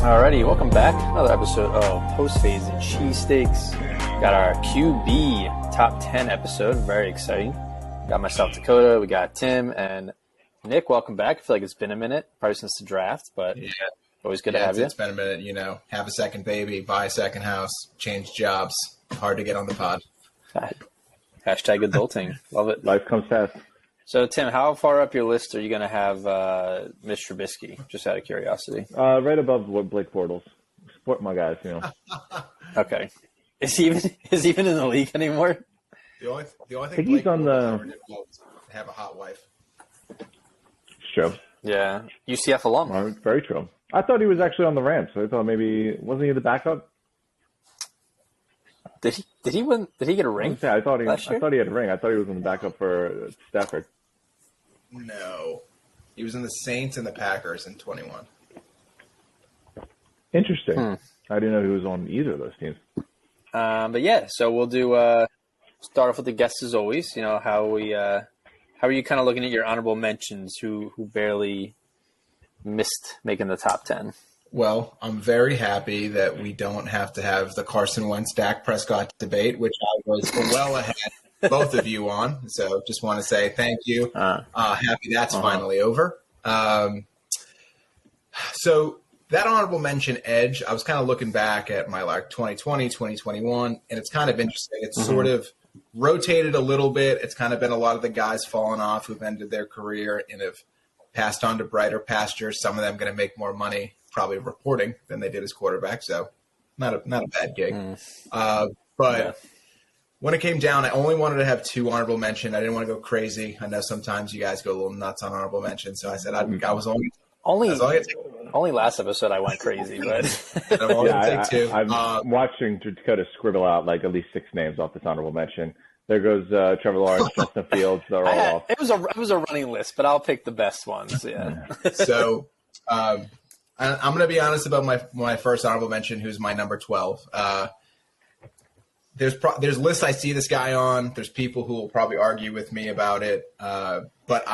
Alrighty, welcome back. Another episode of Post-Fades Cheesesteaks. Got our QB top 10 episode. Very exciting. Got myself, Dakota. We got Tim and Nick. Welcome back. I feel like it's been a minute, probably since the draft, but always good to have you. It's been a minute. You know, have a second baby, buy a second house, change jobs. Hard to get on the pod. Hashtag adulting. Love it. Life comes fast. So, Tim, how far up your list are you going to have Mr. Trubisky? Just out of curiosity. Right above what Blake Bortles. Support my guys, you know. Okay. Is he even in the league anymore? The only thing think he's on the have a hot wife. True. Yeah. UCF alum. Very true. I thought he was actually on the Rams, so I thought maybe wasn't he the backup? Did he win? Did he get a ring? I thought he had a ring. I thought he was in the backup for Stafford. No. He was in the Saints and the Packers in 21. Interesting. I didn't know he was on either of those teams. But yeah, so we'll do start off with the guests as always. You know, how are you kind of looking at your honorable mentions who barely missed making the top 10? Well, I'm very happy that we don't have to have the Carson Wentz Dak Prescott debate, which I was well ahead both of you on. So just want to say thank you. Happy that's finally over. So that honorable mention edge, I was kind of looking back at my 2020, 2021, and it's kind of interesting. It's sort of rotated a little bit. It's kind of been a lot of the guys falling off who've ended their career and have passed on to brighter pastures. Some of them going to make more money probably reporting than they did as quarterback. So not a bad gig. But when it came down, I only wanted to have two honorable mention. I didn't want to go crazy. I know sometimes you guys go a little nuts on honorable mention. So I said I was only last episode I went crazy, but I'm watching Dakota scribble out like at least 6 names off this honorable mention. There goes Trevor Lawrence, Justin Fields. They're all off. It was a running list, but I'll pick the best ones. Yeah. So I'm going to be honest about my first honorable mention, who's my number 12. There's lists I see this guy on. There's people who will probably argue with me about it, but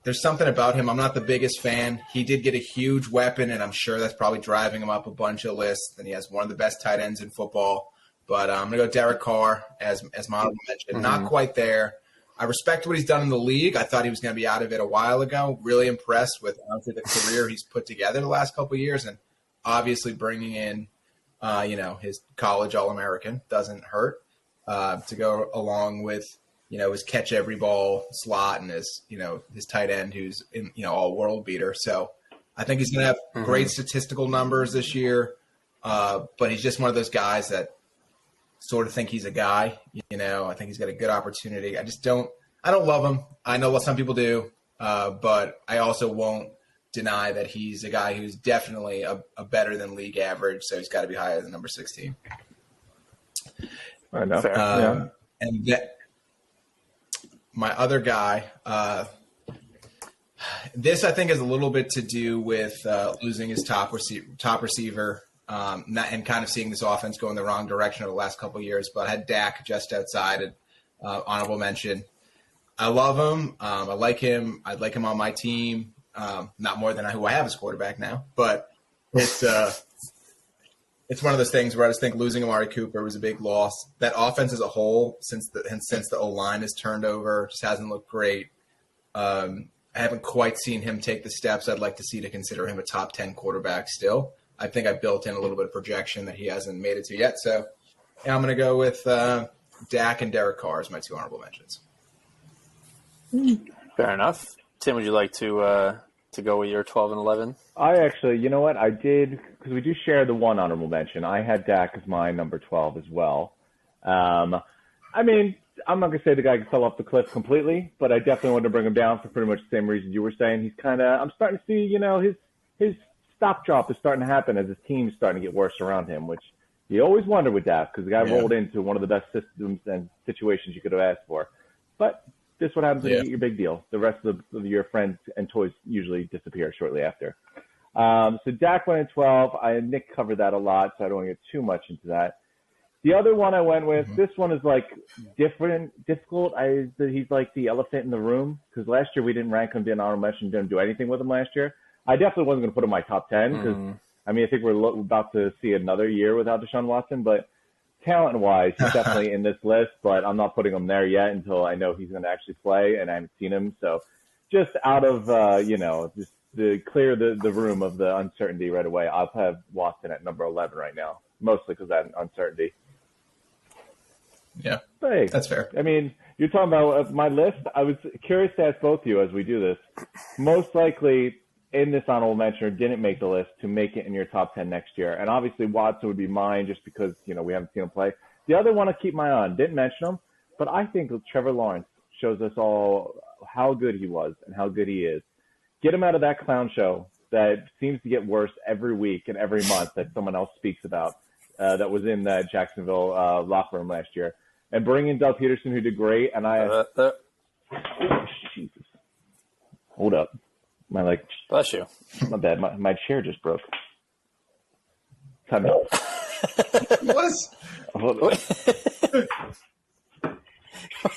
there's something about him. I'm not the biggest fan. He did get a huge weapon, and I'm sure that's probably driving him up a bunch of lists. And he has one of the best tight ends in football. But I'm going to go Derek Carr as my honorable mention. Not quite there. I respect what he's done in the league. I thought he was going to be out of it a while ago. Really impressed with the career he's put together the last couple of years, and obviously bringing in, his college All-American doesn't hurt to go along with, his catch every ball slot and his tight end who's in, all world beater. So I think he's going to have great statistical numbers this year, but he's just one of those guys that sort of think he's a guy. I think he's got a good opportunity. I don't love him. I know what some people do, but I also won't deny that he's a guy who's definitely a better than league average. So he's got to be higher than number 16. I know. And my other guy, this I think has a little bit to do with losing his top receiver. And kind of seeing this offense go in the wrong direction over the last couple of years, but I had Dak just outside honorable mention. I love him. I like him. I'd like him on my team. Not more than who I have as quarterback now, but it's one of those things where I just think losing Amari Cooper was a big loss. That offense as a whole, since the O-line has turned over, just hasn't looked great. I haven't quite seen him take the steps I'd like to see to consider him a top 10 quarterback still. I think I built in a little bit of projection that he hasn't made it to yet. So I'm going to go with Dak and Derek Carr as my two honorable mentions. Fair enough. Tim, would you like to go with your 12 and 11? I actually, you know what? I did, because we do share the one honorable mention. I had Dak as my number 12 as well. I'm not going to say the guy fell off the cliff completely, but I definitely wanted to bring him down for pretty much the same reason you were saying. He's I'm starting to see, his stop drop is starting to happen as his team's starting to get worse around him, which you always wonder with Dak because the guy rolled into one of the best systems and situations you could have asked for. But this is what happens when you get your big deal. The rest of your friends and toys usually disappear shortly after. So Dak went in 12. Nick covered that a lot, so I don't want to get too much into that. The other one I went with, this one is like difficult. He's like the elephant in the room because last year we didn't rank him, didn't honorable mention, didn't do anything with him last year. I definitely wasn't going to put him in my top 10 because, I mean, I think we're about to see another year without Deshaun Watson, but talent-wise, he's definitely in this list, but I'm not putting him there yet until I know he's going to actually play, and I haven't seen him. So just out of, just to clear the room of the uncertainty right away, I'll have Watson at number 11 right now, mostly because of that uncertainty. Yeah, but hey, that's fair. I mean, you're talking about my list. I was curious to ask both of you as we do this. Most likely in this honorable mention or didn't make the list to make it in your top 10 next year. And obviously Watson would be mine just because, we haven't seen him play. The other one I keep my eye on, didn't mention him, but I think Trevor Lawrence shows us all how good he was and how good he is. Get him out of that clown show that seems to get worse every week and every month that someone else speaks about that was in that Jacksonville locker room last year. And bring in Doug Peterson, who did great. And Jesus. Hold up. Bless you. My bad. My chair just broke. Time out.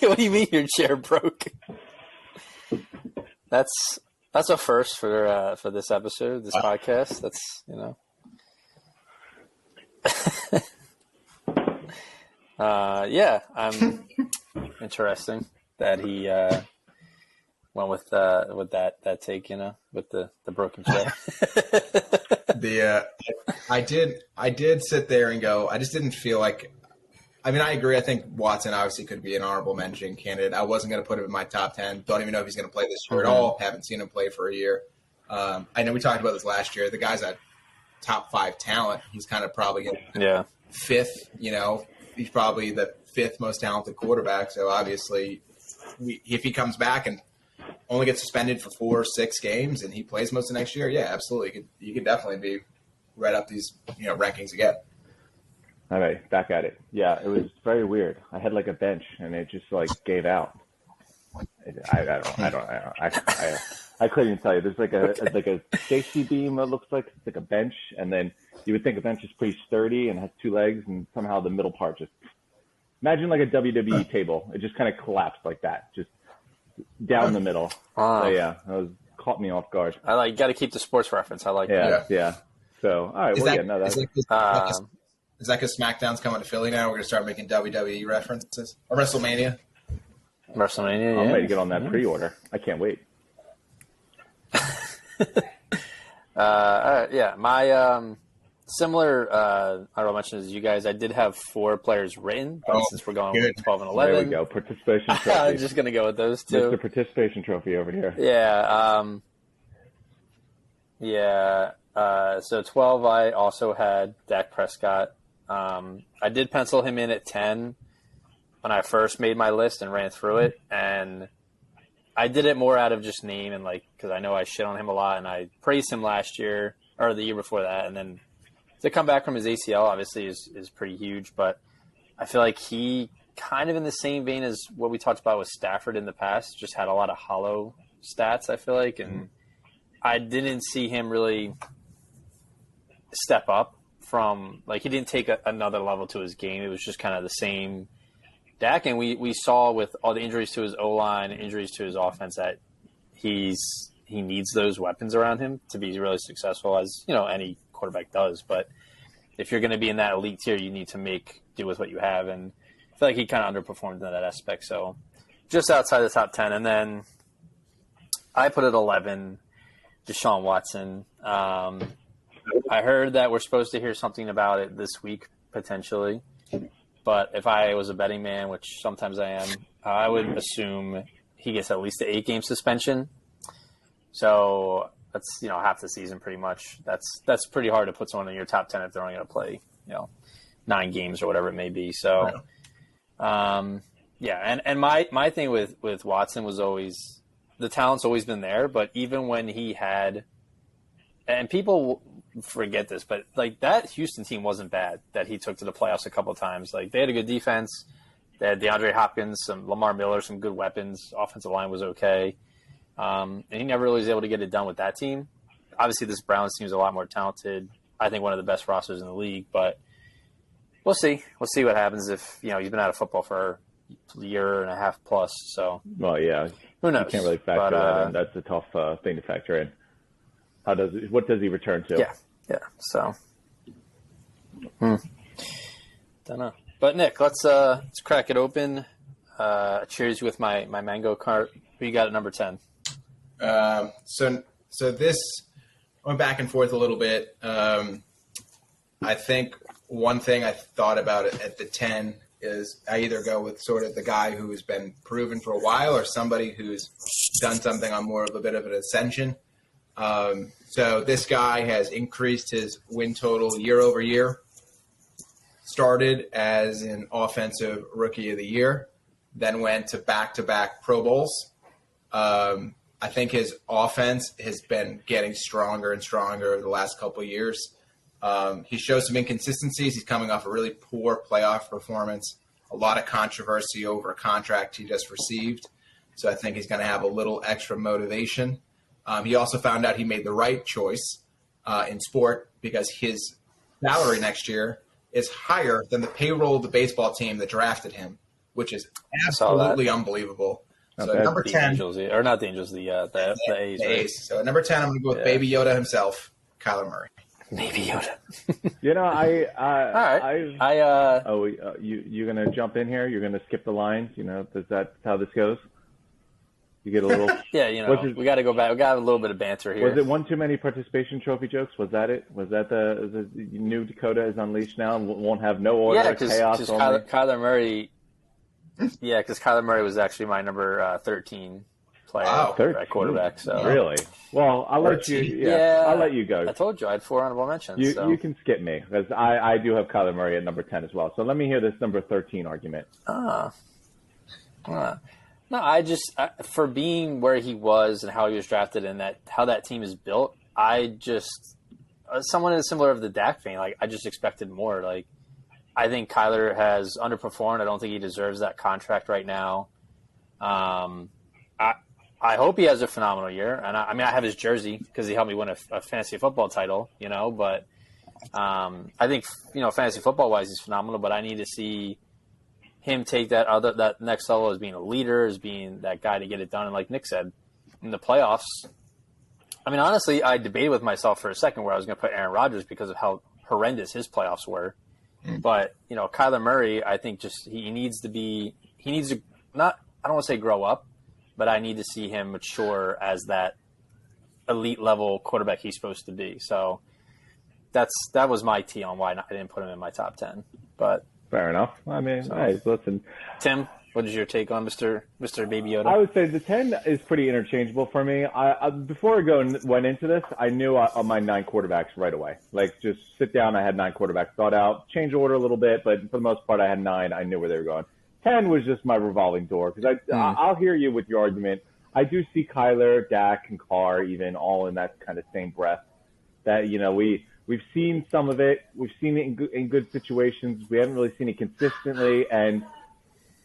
What do you mean your chair broke? That's a first for this episode, this podcast. That's I'm interesting that he went with that take, with the broken chair. I did sit there and go, I just didn't feel like, I mean, I agree. I think Watson obviously could be an honorable mention candidate. I wasn't going to put him in my top 10. Don't even know if he's going to play this year at all. Haven't seen him play for a year. I know we talked about this last year. The guy's at top 5 talent. He's kind of probably fifth, he's probably the 5th most talented quarterback. So obviously if he comes back and only gets suspended for 4 or 6 games and he plays most of next year, yeah, absolutely. You could definitely be right up these, rankings again. All right, back at it. Yeah, it was very weird. I had a bench and it just gave out. I couldn't even tell you. There's a safety beam that looks like it's a bench, and then you would think a bench is pretty sturdy and has 2 legs, and somehow the middle part just imagine a WWE table. It just kind of collapsed like that, just down the middle. So yeah, that caught me off guard. I got to keep the sports reference. I like that. Yeah. So all right, is that because SmackDown's coming to Philly now? We're going to start making WWE references or WrestleMania. I'm ready to get on that pre-order. I can't wait. My similar honorable mention as you guys. I did have 4 players written, but since we're going with 12 and 11, there we go. Participation trophy. I'm just going to go with those 2. Mr. Participation Trophy over here. So 12, I also had Dak Prescott. I did pencil him in at 10 when I first made my list and ran through it, and I did it more out of just name and because I know I shit on him a lot, and I praised him last year or the year before that, and then to come back from his ACL obviously is pretty huge, but I feel like he kind of in the same vein as what we talked about with Stafford in the past, just had a lot of hollow stats, I feel like, and I didn't see him really step up from he didn't take another level to his game. It was just kind of the same Dak, and we saw with all the injuries to his O-line, injuries to his offense, that he needs those weapons around him to be really successful, as any quarterback does. But if you're going to be in that elite tier, you need to make do with what you have, and I feel like he kind of underperformed in that aspect. So just outside the top 10, and then I put at 11 Deshaun Watson. I heard that we're supposed to hear something about it this week potentially. But if I was a betting man, which sometimes I am, I would assume he gets at least an 8-game suspension. So that's half the season pretty much. That's pretty hard to put someone in your top 10 if they're only going to play 9 games or whatever it may be. So and my thing with Watson was always the talent's always been there, but even when he had, and people forget this, but that Houston team wasn't bad that he took to the playoffs a couple of times. They had a good defense. They had DeAndre Hopkins, some Lamar Miller, some good weapons. Offensive line was okay. And he never really was able to get it done with that team. Obviously, this Browns team is a lot more talented. I think one of the best rosters in the league, but we'll see. We'll see what happens if, he's been out of football for a year and a half plus. So, well, yeah. Who knows? You can't really factor that in. That's a tough thing to factor in. What does he return to? Yeah. So, don't know. But Nick, let's crack it open. Cheers with my mango cart. Who you got at number 10? So this went back and forth a little bit. I think one thing I thought about it at the 10 is I either go with sort of the guy who's been proven for a while or somebody who's done something on more of a bit of an ascension. So this guy has increased his win total year over year. Started as an offensive rookie of the year, then went to back-to-back Pro Bowls. I think his offense has been getting stronger and stronger over the last couple of years. He shows some inconsistencies. He's coming off a really poor playoff performance, a lot of controversy over a contract he just received. So I think he's going to have a little extra motivation. He also found out he made the right choice in sport because his salary next year is higher than the payroll of the baseball team that drafted him, which is absolutely unbelievable. So number 10, Angels, or not the Angels, the A's. Right? So at number 10, I'm going to go with Baby Yoda himself, Kyler Murray. Baby Yoda. All right. You're going to jump in here? You're going to skip the lines? That's how this goes? You get a little. Yeah, we got to go back. We got a little bit of banter here. Was it one too many participation trophy jokes? Was that it? Was that the new Dakota is unleashed now and won't have no order? Yeah, because Kyler Murray. Yeah, because Kyler Murray was actually my number 13 player at quarterback. So really, well, I'll let you. Yeah, I'll let you go. I told you I had 4 honorable mentions. You can skip me because I do have Kyler Murray at number 10 as well. So let me hear this number 13 argument. No, for being where he was and how he was drafted and how that team is built, I just someone is similar of the Dak vein. Like I just expected more. Like I think Kyler has underperformed. I don't think he deserves that contract right now. I hope he has a phenomenal year, and I have his jersey because he helped me win a fantasy football title. But I think fantasy football wise he's phenomenal. But I need to see him take that next level as being a leader, as being that guy to get it done. And like Nick said, in the playoffs, I mean, honestly, I debated with myself for a second where I was going to put Aaron Rodgers because of how horrendous his playoffs were. But, Kyler Murray, I think he needs to not, I don't want to say grow up, but I need to see him mature as that elite level quarterback he's supposed to be. So that was my T on why I didn't put him in my top 10, but. Fair enough. I mean, hey, listen. Tim, what is your take on Mr. Baby Yoda? I would say the 10 is pretty interchangeable for me. Before I went into this, I knew on my 9 quarterbacks right away. Like, just sit down. I had 9 quarterbacks thought out, change order a little bit, but for the most part, I had 9. I knew where they were going. 10 was just my revolving door because I'll hear you with your argument. I do see Kyler, Dak, and Carr even all in that kind of same breath. That We've seen some of it. We've seen it in good situations. We haven't really seen it consistently. And,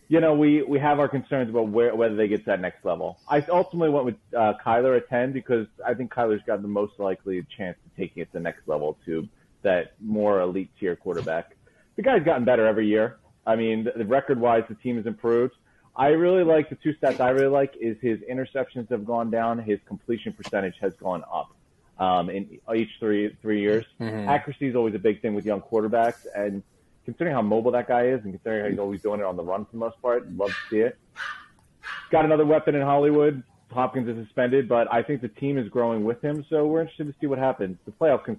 we have our concerns about whether they get to that next level. I ultimately went with Kyler at 10 because I think Kyler's got the most likely chance of taking it to the next level to that more elite tier quarterback. The guy's gotten better every year. I mean, the record-wise, the team has improved. I really like the 2 stats I really like is his interceptions have gone down. His completion percentage has gone up. In each 3 years. Mm-hmm. Accuracy is always a big thing with young quarterbacks, and considering how mobile that guy is and considering how he's always doing it on the run for the most part, love to see it. Got another weapon in Hollywood. Hopkins is suspended, but I think the team is growing with him, so we're interested to see what happens. The playoff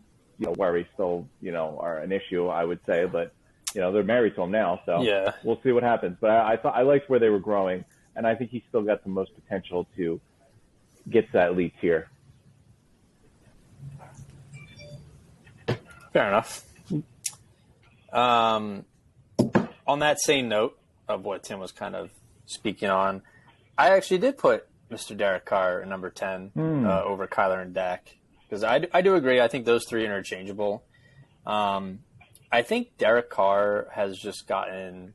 worries still, are an issue, I would say, but, they're married to him now, so we'll see what happens. But I liked where they were growing, and I think he's still got the most potential to get to that elite tier. Fair enough. On that same note of what Tim was kind of speaking on, I actually did put Mr. Derek Carr at number 10 over Kyler and Dak because I do agree. I think those 3 are interchangeable. I think Derek Carr has just gotten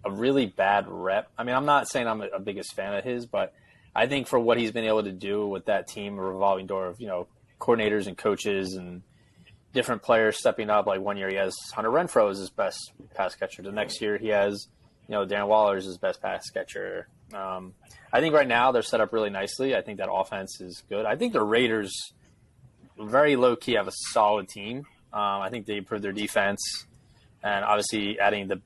a really bad rep. I mean, I'm not saying I'm a biggest fan of his, but I think for what he's been able to do with that team, a revolving door of coordinators and coaches and different players stepping up. Like one year he has Hunter Renfrow as his best pass catcher. The next year he has, Darren Waller as his best pass catcher. I think right now they're set up really nicely. I think that offense is good. I think the Raiders very low-key have a solid team. I think they improved their defense. And obviously adding the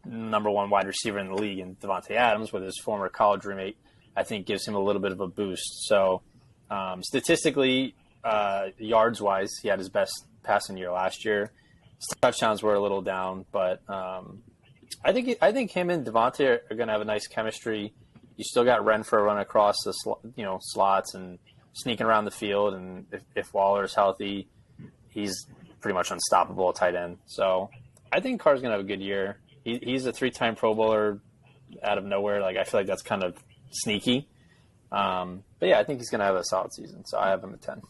number one wide receiver in the league in Davante Adams with his former college roommate, I think gives him a little bit of a boost. So statistically, yards-wise, he had his best passing year last year. His touchdowns were a little down, but I think him and Davante are going to have a nice chemistry. You still got Renfrow running across the slots and sneaking around the field, and if Waller's healthy, he's pretty much unstoppable at tight end. So I think Carr's going to have a good year. He's a 3-time Pro Bowler out of nowhere. Like, I feel like that's kind of sneaky. But yeah, I think he's going to have a solid season. So I have him at 10.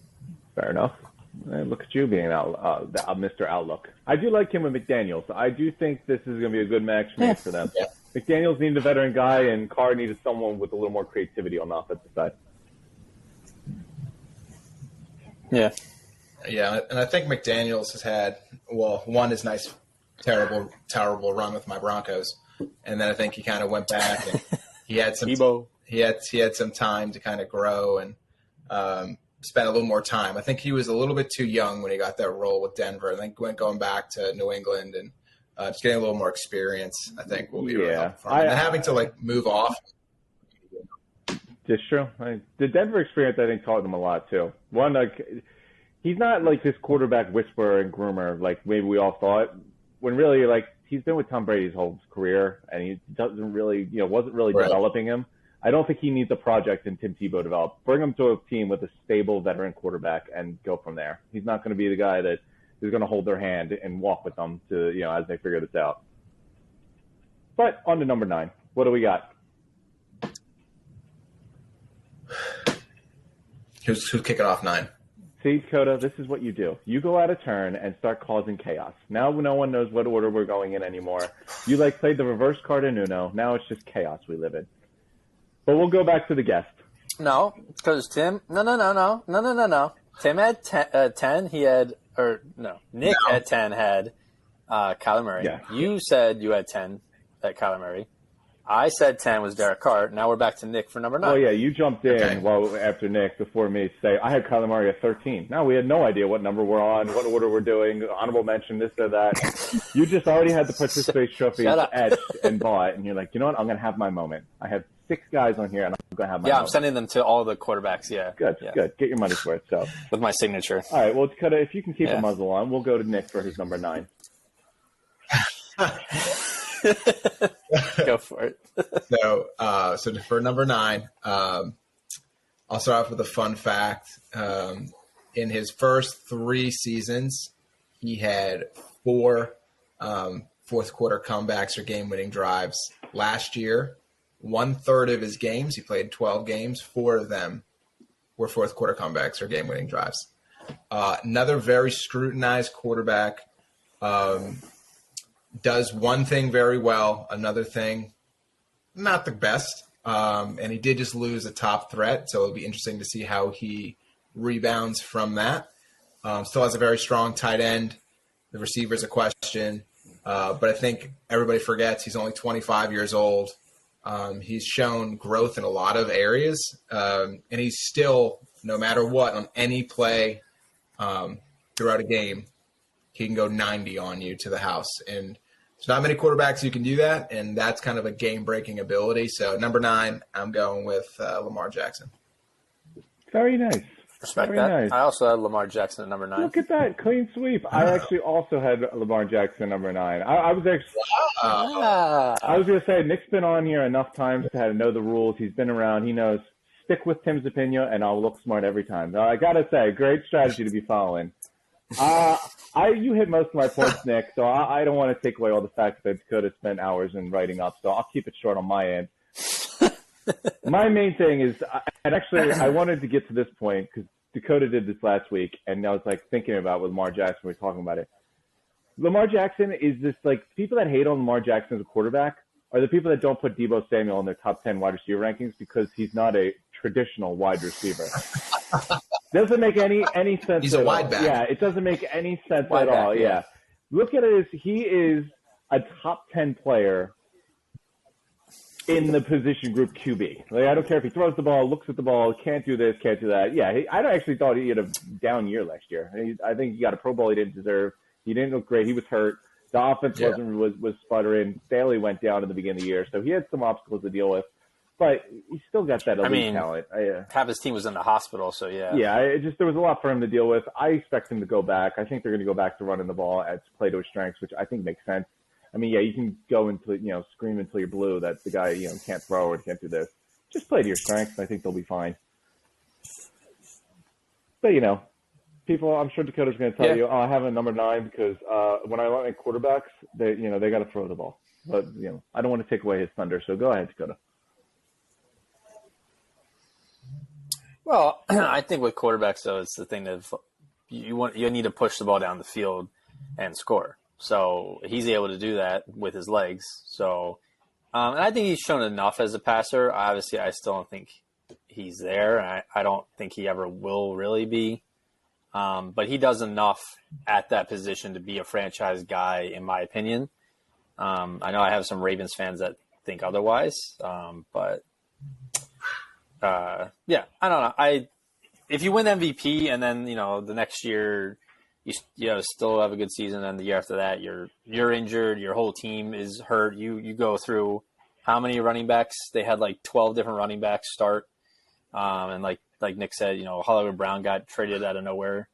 Fair enough. Look at you being Mr. Outlook. I do like him with McDaniels. I do think this is going to be a good match for them. Yeah. McDaniels needed a veteran guy, and Carr needed someone with a little more creativity on the offensive side. Yeah. Yeah, and I think McDaniels has had, his nice, terrible run with my Broncos, and then I think he kind of went back and he had some he had some time to kind of grow and spend a little more time. I think he was a little bit too young when he got that role with Denver. I think going back to New England and just getting a little more experience, I think will be really helpful for him. And having to move off. It's true. The Denver experience, I think, taught him a lot too. One, he's not like this quarterback whisperer and groomer like maybe we all thought. When really, he's been with Tom Brady his whole career, and he doesn't really, wasn't really developing him. I don't think he needs a project in Tim Tebow developed. Bring him to a team with a stable veteran quarterback and go from there. He's not going to be the guy that is going to hold their hand and walk with them to, as they figure this out. But on to number 9. What do we got? Who's kicking off 9? See, Dakota, this is what you do. You go out of turn and start causing chaos. Now no one knows what order we're going in anymore. You played the reverse card in Uno. Now it's just chaos we live in. But we'll go back to the guest. No, because Tim. No. Tim had 10. Nick at 10 had Kyler Murray. Yeah. You said you had 10 at Kyler Murray. I said 10 was Derek Carr. Now we're back to Nick for number 9. Oh, yeah, you jumped in after Nick before me to say, I had Kyler Murray at 13. Now we had no idea what number we're on, what order we're doing, honorable mention, this or that. You just already had the participation trophy etched and bought, and you're like, you know what, I'm going to have my moment. I have 6 guys on here, and I'm going to have my moment. I'm sending them to all the quarterbacks, Good. Get your money's worth. So. With my signature. All right, well, Dakota, if you can keep a muzzle on, we'll go to Nick for his number 9. Go for it. So for number 9, I'll start off with a fun fact. In his first 3 seasons, he had 4 fourth quarter comebacks or game-winning drives. Last year, 1/3 of his games, he played 12 games, 4 of them were fourth quarter comebacks or game-winning drives. Another very scrutinized quarterback. Does one thing very well, another thing not the best. And he did just lose a top threat, so it'll be interesting to see how he rebounds from that. Still has a very strong tight end. The receiver's a question. But I think everybody forgets he's only 25 years old. He's shown growth in a lot of areas. And he's still, no matter what, on any play throughout a game, he can go 90 on you to the house. And there's not many quarterbacks who can do that, and that's kind of a game-breaking ability. So number 9, I'm going with Lamar Jackson. Very nice. Respect Very that. Nice. I also had Lamar Jackson at number 9. Look at that. Clean sweep. I actually also had Lamar Jackson at number 9. I was actually I was going to say, Nick's been on here enough times to know the rules. He's been around. He knows. Stick with Tim's opinion, and I'll look smart every time. I got to say, great strategy to be following. You hit most of my points, Nick, so I don't want to take away all the facts that Dakota spent hours in writing up, so I'll keep it short on my end. My main thing is, and actually I wanted to get to this point because Dakota did this last week, and I was thinking about with Lamar Jackson, we were talking about it. Lamar Jackson is this, people that hate on Lamar Jackson as a quarterback are the people that don't put Deebo Samuel in their top 10 wide receiver rankings because he's not a traditional wide receiver. Doesn't make any sense. He's a wide back. Yeah, it doesn't make any sense at all. Yeah. Look at it as he is a top 10 player in the position group QB. Like, I don't care if he throws the ball, looks at the ball, can't do this, can't do that. Yeah, I actually thought he had a down year last year. I think he got a Pro Bowl he didn't deserve. He didn't look great. He was hurt. The offense was sputtering. Staley went down at the beginning of the year, so he had some obstacles to deal with. But he still got that elite talent. Half his team was in the hospital, so yeah. Yeah, there was a lot for him to deal with. I expect him to go back. I think they're going to go back to running the ball and play to his strengths, which I think makes sense. I mean, yeah, you can go into, scream until you're blue that the guy, can't throw or can't do this. Just play to your strengths. I think they'll be fine. But, people, I'm sure Dakota's going to tell you, I have a number 9 because when I want my quarterbacks, they got to throw the ball. But, I don't want to take away his thunder. So go ahead, Dakota. Well, I think with quarterbacks, though, it's the thing that you need to push the ball down the field and score. So he's able to do that with his legs. So, and I think he's shown enough as a passer. Obviously, I still don't think he's there, and I don't think he ever will really be. But he does enough at that position to be a franchise guy, in my opinion. I know I have some Ravens fans that think otherwise, but yeah, I don't know. If you win MVP and then the next year you still have a good season, and the year after that you're injured, your whole team is hurt. You go through how many running backs? They had like 12 different running backs start, and like Nick said, Hollywood Brown got traded out of nowhere.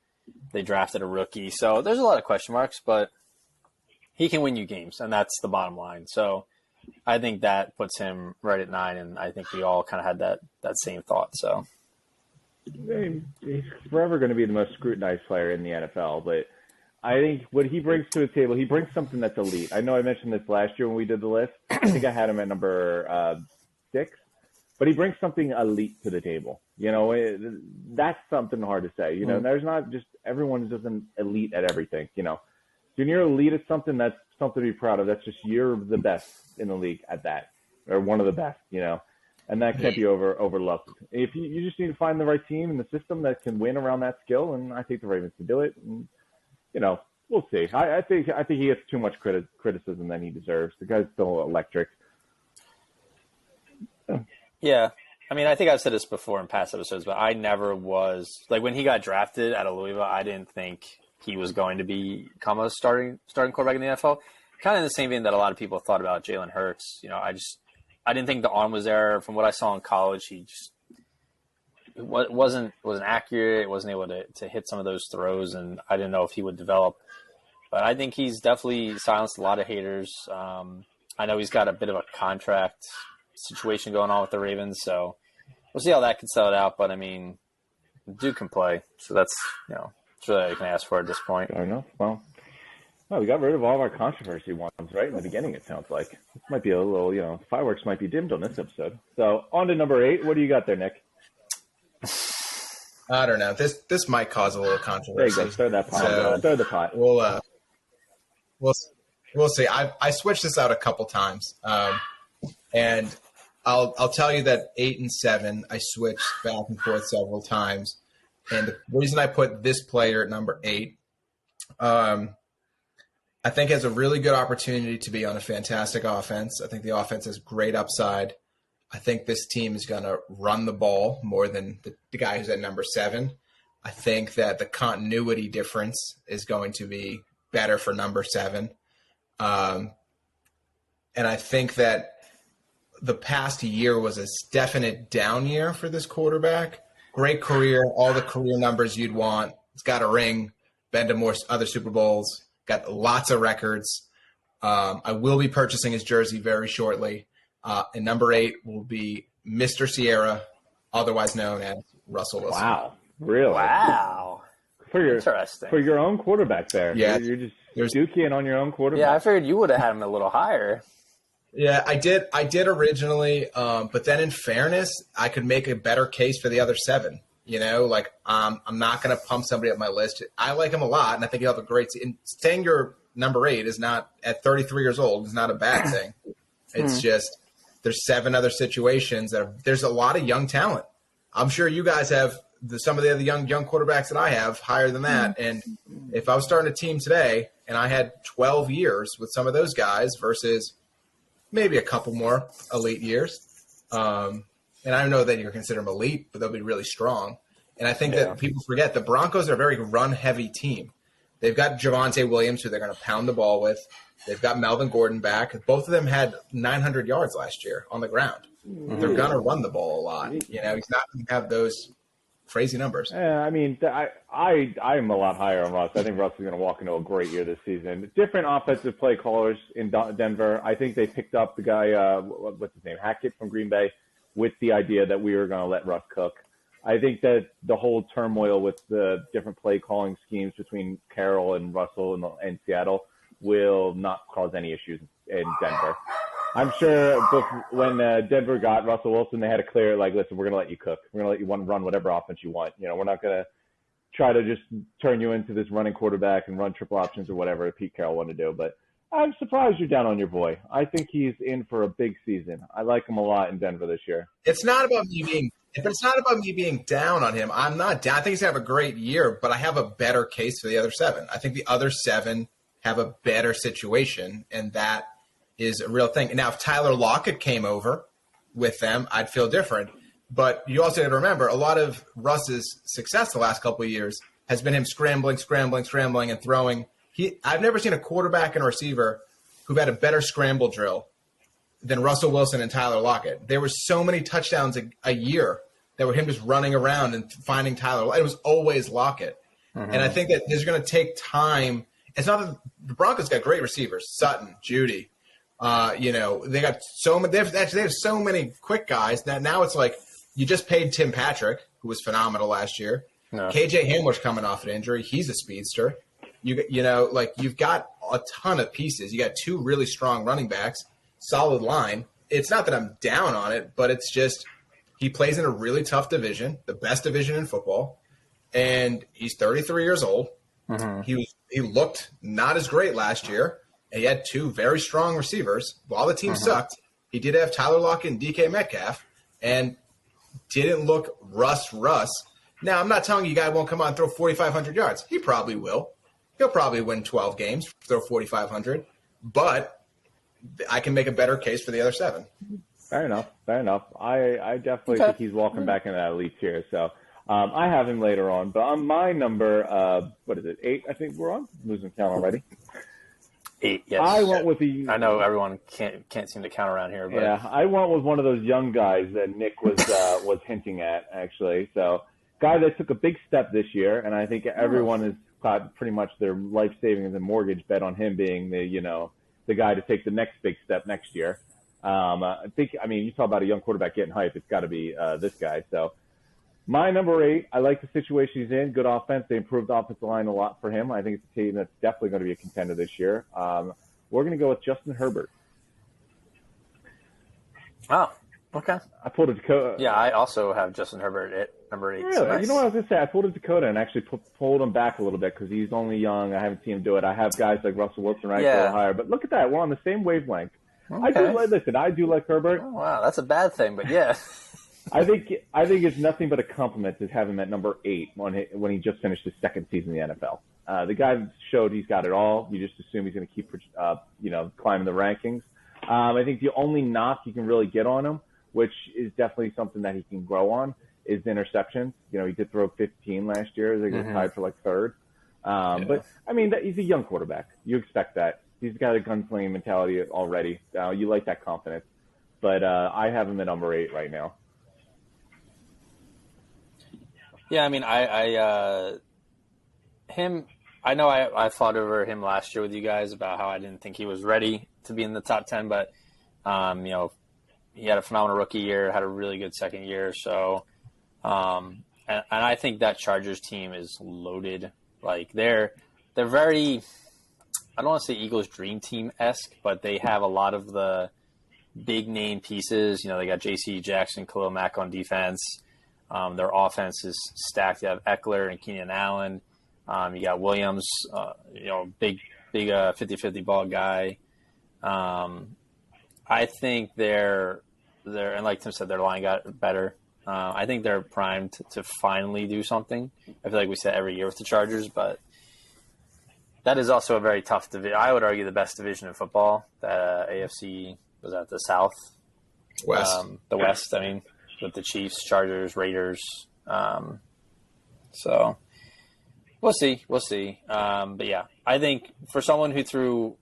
They drafted a rookie, so there's a lot of question marks, but he can win you games, and that's the bottom line. So I think that puts him right at 9, and I think we all kind of had that same thought. So he's forever going to be the most scrutinized player in the NFL, but I think what he brings to the table, he brings something that's elite. I know I mentioned this last year when we did the list. I think I had him at number 6, but he brings something elite to the table. That's something hard to say. There's not just everyone isn't elite at everything. When you're elite at something, that's something to be proud of. That's just you're the best in the league at that, or one of the best. And that can't be overlooked. If you just need to find the right team and the system that can win around that skill, and I think the Ravens can do it. And, we'll see. I think he gets too much criticism than he deserves. The guy's still electric. Yeah. I mean, I think I've said this before in past episodes, but I never was – like when he got drafted out of Louisville, I didn't think he was going to become a starting quarterback in the NFL. Kind of in the same vein that a lot of people thought about Jalen Hurts. I didn't think the arm was there. From what I saw in college, he just wasn't accurate. It wasn't able to hit some of those throws, and I didn't know if he would develop. But I think he's definitely silenced a lot of haters. I know he's got a bit of a contract situation going on with the Ravens, so we'll see how that can sell it out. But I mean, Duke can play, so that's that's really all you can ask for at this point. I know. Well, we got rid of all of our controversy ones right in the beginning. It sounds like this might be a little, fireworks might be dimmed on this episode. So on to number 8. What do you got there, Nick? I don't know. This might cause a little controversy. There you go. Stir that pot. Stir the pot. We'll see. I switched this out a couple times, and I'll tell you that 8 and 7 I switched back and forth several times, and the reason I put this player at number 8, I think has a really good opportunity to be on a fantastic offense. I think the offense has great upside. I think this team is going to run the ball more than the guy who's at number 7. I think that the continuity difference is going to be better for number 7. And I think that the past year was a definite down year for this quarterback. Great career, all the career numbers you'd want. He's got a ring, been to more other Super Bowls, got lots of records. I will be purchasing his jersey very shortly. And number 8 will be Mr. Sierra, otherwise known as Russell Wilson. Wow. Really? Wow. Interesting. For your own quarterback there. Yeah. You're just dookie on your own quarterback. Yeah, I figured you would have had him a little higher. Yeah, I did originally, but then in fairness, I could make a better case for the other 7. I'm not going to pump somebody up my list. I like him a lot, and I think he'll have a great – saying you're number 8 is not – at 33 years old is not a bad thing. It's just there's 7 other situations there's a lot of young talent. I'm sure you guys have some of the other young quarterbacks that I have higher than that. And if I was starting a team today and I had 12 years with some of those guys versus maybe a couple more elite years. And I don't know that you consider them elite, but they'll be really strong. And I think that people forget the Broncos are a very run-heavy team. They've got Javonte Williams, who they're going to pound the ball with. They've got Melvin Gordon back. Both of them had 900 yards last year on the ground. Mm-hmm. They're going to run the ball a lot. You know, he's not going to have those crazy numbers. Yeah, I mean, I'm a lot higher on Russ. I think Russ is going to walk into a great year this season. Different offensive play callers in Denver. I think they picked up the guy, what's his name, Hackett from Green Bay, with the idea that we were going to let Russ cook. I think that the whole turmoil with the different play calling schemes between Carroll and Russell and Seattle will not cause any issues in Denver. I'm sure when Denver got Russell Wilson, they had to clear it like, listen, we're going to let you cook. We're going to let you run whatever offense you want. You know, we're not going to try to just turn you into this running quarterback and run triple options or whatever Pete Carroll wanted to do. But I'm surprised you're down on your boy. I think he's in for a big season. I like him a lot in Denver this year. It's not about me being down on him. I'm not down. I think he's going to have a great year, but I have a better case for the other 7. I think the other 7 have a better situation, and that is a real thing. Now, if Tyler Lockett came over with them, I'd feel different. But you also have to remember, a lot of Russ's success the last couple of years has been him scrambling, and throwing. I've never seen a quarterback and a receiver who've had a better scramble drill than Russell Wilson and Tyler Lockett. There were so many touchdowns a year that were him just running around and finding Tyler. It was always Lockett. Mm-hmm. And I think that this is going to take time. It's not that the Broncos got great receivers, Sutton, Judy. You know, they got so many. They have so many quick guys that now it's like you just paid Tim Patrick, who was phenomenal last year. No. KJ Hamler's coming off an injury. He's a speedster. You know, like you've got a ton of pieces. You got 2 really strong running backs, solid line. It's not that I'm down on it, but it's just he plays in a really tough division, the best division in football, and he's 33 years old. Mm-hmm. He looked not as great last year. He had 2 very strong receivers. While the team sucked, he did have Tyler Lockett and DK Metcalf, and didn't look Russ. Now, I'm not telling you guy won't come out and throw 4,500 yards. He probably will. He'll probably win 12 games, throw 4,500. But I can make a better case for the other 7. Fair enough. I definitely think he's walking back into that elite tier. So I have him later on. But on my number, 8, I think we're on? I'm losing count already. 8, yes. I went with I know everyone can't seem to count around here, but yeah, I went with one of those young guys that Nick was hinting at, actually. So, guy that took a big step this year, and I think everyone has got pretty much their life savings and mortgage bet on him being the guy to take the next big step next year. You talk about a young quarterback getting hype, it's got to be this guy. So. My number 8, I like the situation he's in. Good offense. They improved the offensive line a lot for him. I think it's a team that's definitely going to be a contender this year. We're going to go with Justin Herbert. Oh, okay. I pulled a Dakota. Yeah, I also have Justin Herbert at number 8. Really? So nice. You know what I was going to say? I pulled a Dakota and actually pulled him back a little bit because he's only young. I haven't seen him do it. I have guys like Russell Wilson right a little higher. But look at that. We're on the same wavelength. Okay. I do like Herbert. Oh, wow, that's a bad thing, but yeah. I think it's nothing but a compliment to have him at number 8 when he just finished his 2nd season in the NFL. The guy showed he's got it all. You just assume he's going to keep, climbing the rankings. I think the only knock you can really get on him, which is definitely something that he can grow on, is the interceptions. You know, he did throw 15 last year. I think he was tied for 3rd. But I mean, he's a young quarterback. You expect that. He's got a gunslinging mentality already. You like that confidence. But I have him at number 8 right now. Yeah, I mean, I know I fought over him last year with you guys about how I didn't think he was ready to be in the top 10, but, he had a phenomenal rookie year, had a really good second year. So, and I think that Chargers team is loaded. Like they're very, I don't want to say Eagles dream team-esque, but they have a lot of the big name pieces. You know, they got J.C. Jackson, Khalil Mack on defense. Their offense is stacked. You have Eckler and Keenan Allen. You got Williams, big 50-50 ball guy. I think they're and like Tim said, their line got better. I think they're primed to finally do something. I feel like we say every year with the Chargers, but that is also a very tough division. I would argue the best division in football, the AFC was that the South? West. The West, I mean, with the Chiefs, Chargers, Raiders. So we'll see. But yeah, I think for someone who threw,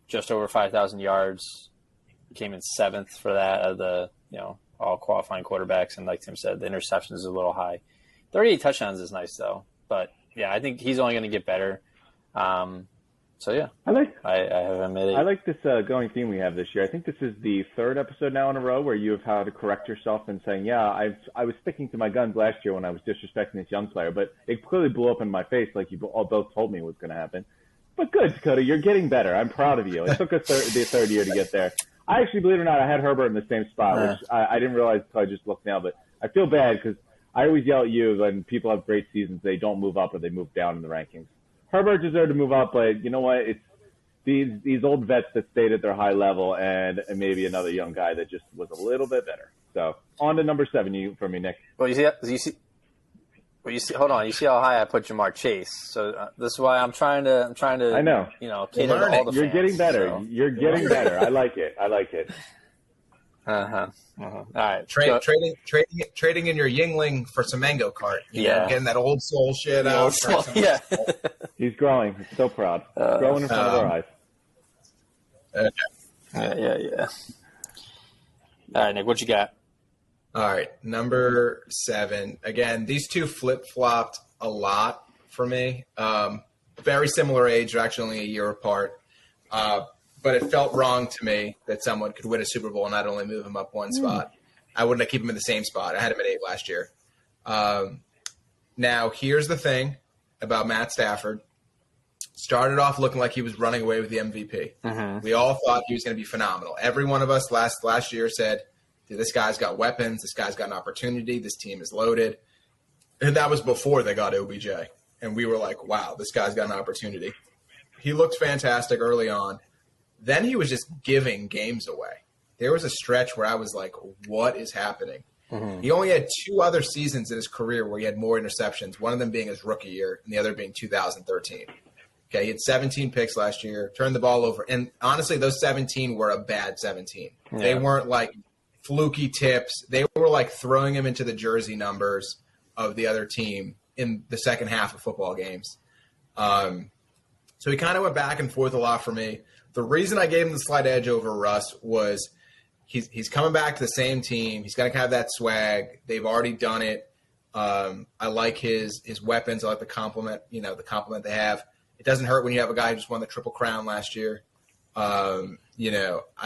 just over 5,000 yards, came in 7th for that of the, all qualifying quarterbacks. And like Tim said, the interceptions is a little high. 38 touchdowns is nice though. But yeah, I think he's only going to get better. So yeah, I have him at 8. I like this going theme we have this year. I think this is the 3rd episode now in a row where you have had to correct yourself and saying, yeah, I was sticking to my guns last year when I was disrespecting this young player, but it clearly blew up in my face like you all both told me was going to happen. But good, Dakota, you're getting better. I'm proud of you. It took us the 3rd year to get there. I actually, believe it or not, I had Herbert in the same spot, which I didn't realize until I just looked now, but I feel bad because I always yell at you when people have great seasons, they don't move up or they move down in the rankings. Herbert deserved to move up, but you know what? It's these old vets that stayed at their high level and maybe another young guy that just was a little bit better. So on to number 7 for me, Nick. Well, you see. Hold on. You see how high I put Jamar Chase. So this is why I'm trying to. I know. Cater to all the You're fans, getting better. So. You're getting better. I like it. All right. Trading in your Yingling for some mango cart. Getting that old soul shit out. Yeah. He's growing. He's so proud. Growing in front of our eyes. Yeah. All right, Nick, what you got? All right, number 7. Again, these two flip-flopped a lot for me. Very similar age, they're actually only a year apart. But it felt wrong to me that someone could win a Super Bowl and not only move him up one spot. I wouldn't have keep him in the same spot. I had him at 8 last year. Now, here's the thing about Matt Stafford. Started off looking like he was running away with the MVP. Mm-hmm. We all thought he was going to be phenomenal. Every one of us last year said, this guy's got weapons. This guy's got an opportunity. This team is loaded. And that was before they got OBJ. And we were like, wow, this guy's got an opportunity. He looked fantastic early on. Then he was just giving games away. There was a stretch where I was like, what is happening? Mm-hmm. He only had 2 other seasons in his career where he had more interceptions, one of them being his rookie year and the other being 2013. Okay, he had 17 picks last year, turned the ball over. And honestly, those 17 were a bad 17. Yeah. They weren't like fluky tips. They were like throwing him into the jersey numbers of the other team in the second half of football games. So he kind of went back and forth a lot for me. The reason I gave him the slight edge over Russ was he's coming back to the same team. He's going to have that swag. They've already done it. I like his weapons. I like the compliment they have. It doesn't hurt when you have a guy who just won the Triple Crown last year. I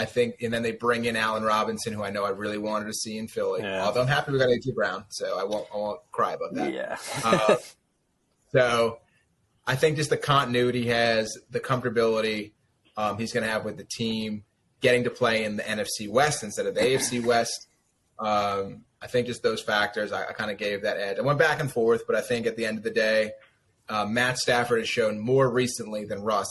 think, and then they bring in Allen Robinson, who I know I really wanted to see in Philly. Yeah. Although I'm happy we got A.J. Brown, so I won't cry about that. Yeah. So I think just the continuity he has, the comfortability he's going to have with the team, getting to play in the NFC West instead of the AFC West. I think just those factors, I kind of gave that edge. I went back and forth, but I think at the end of the day, Matt Stafford has shown more recently than Russ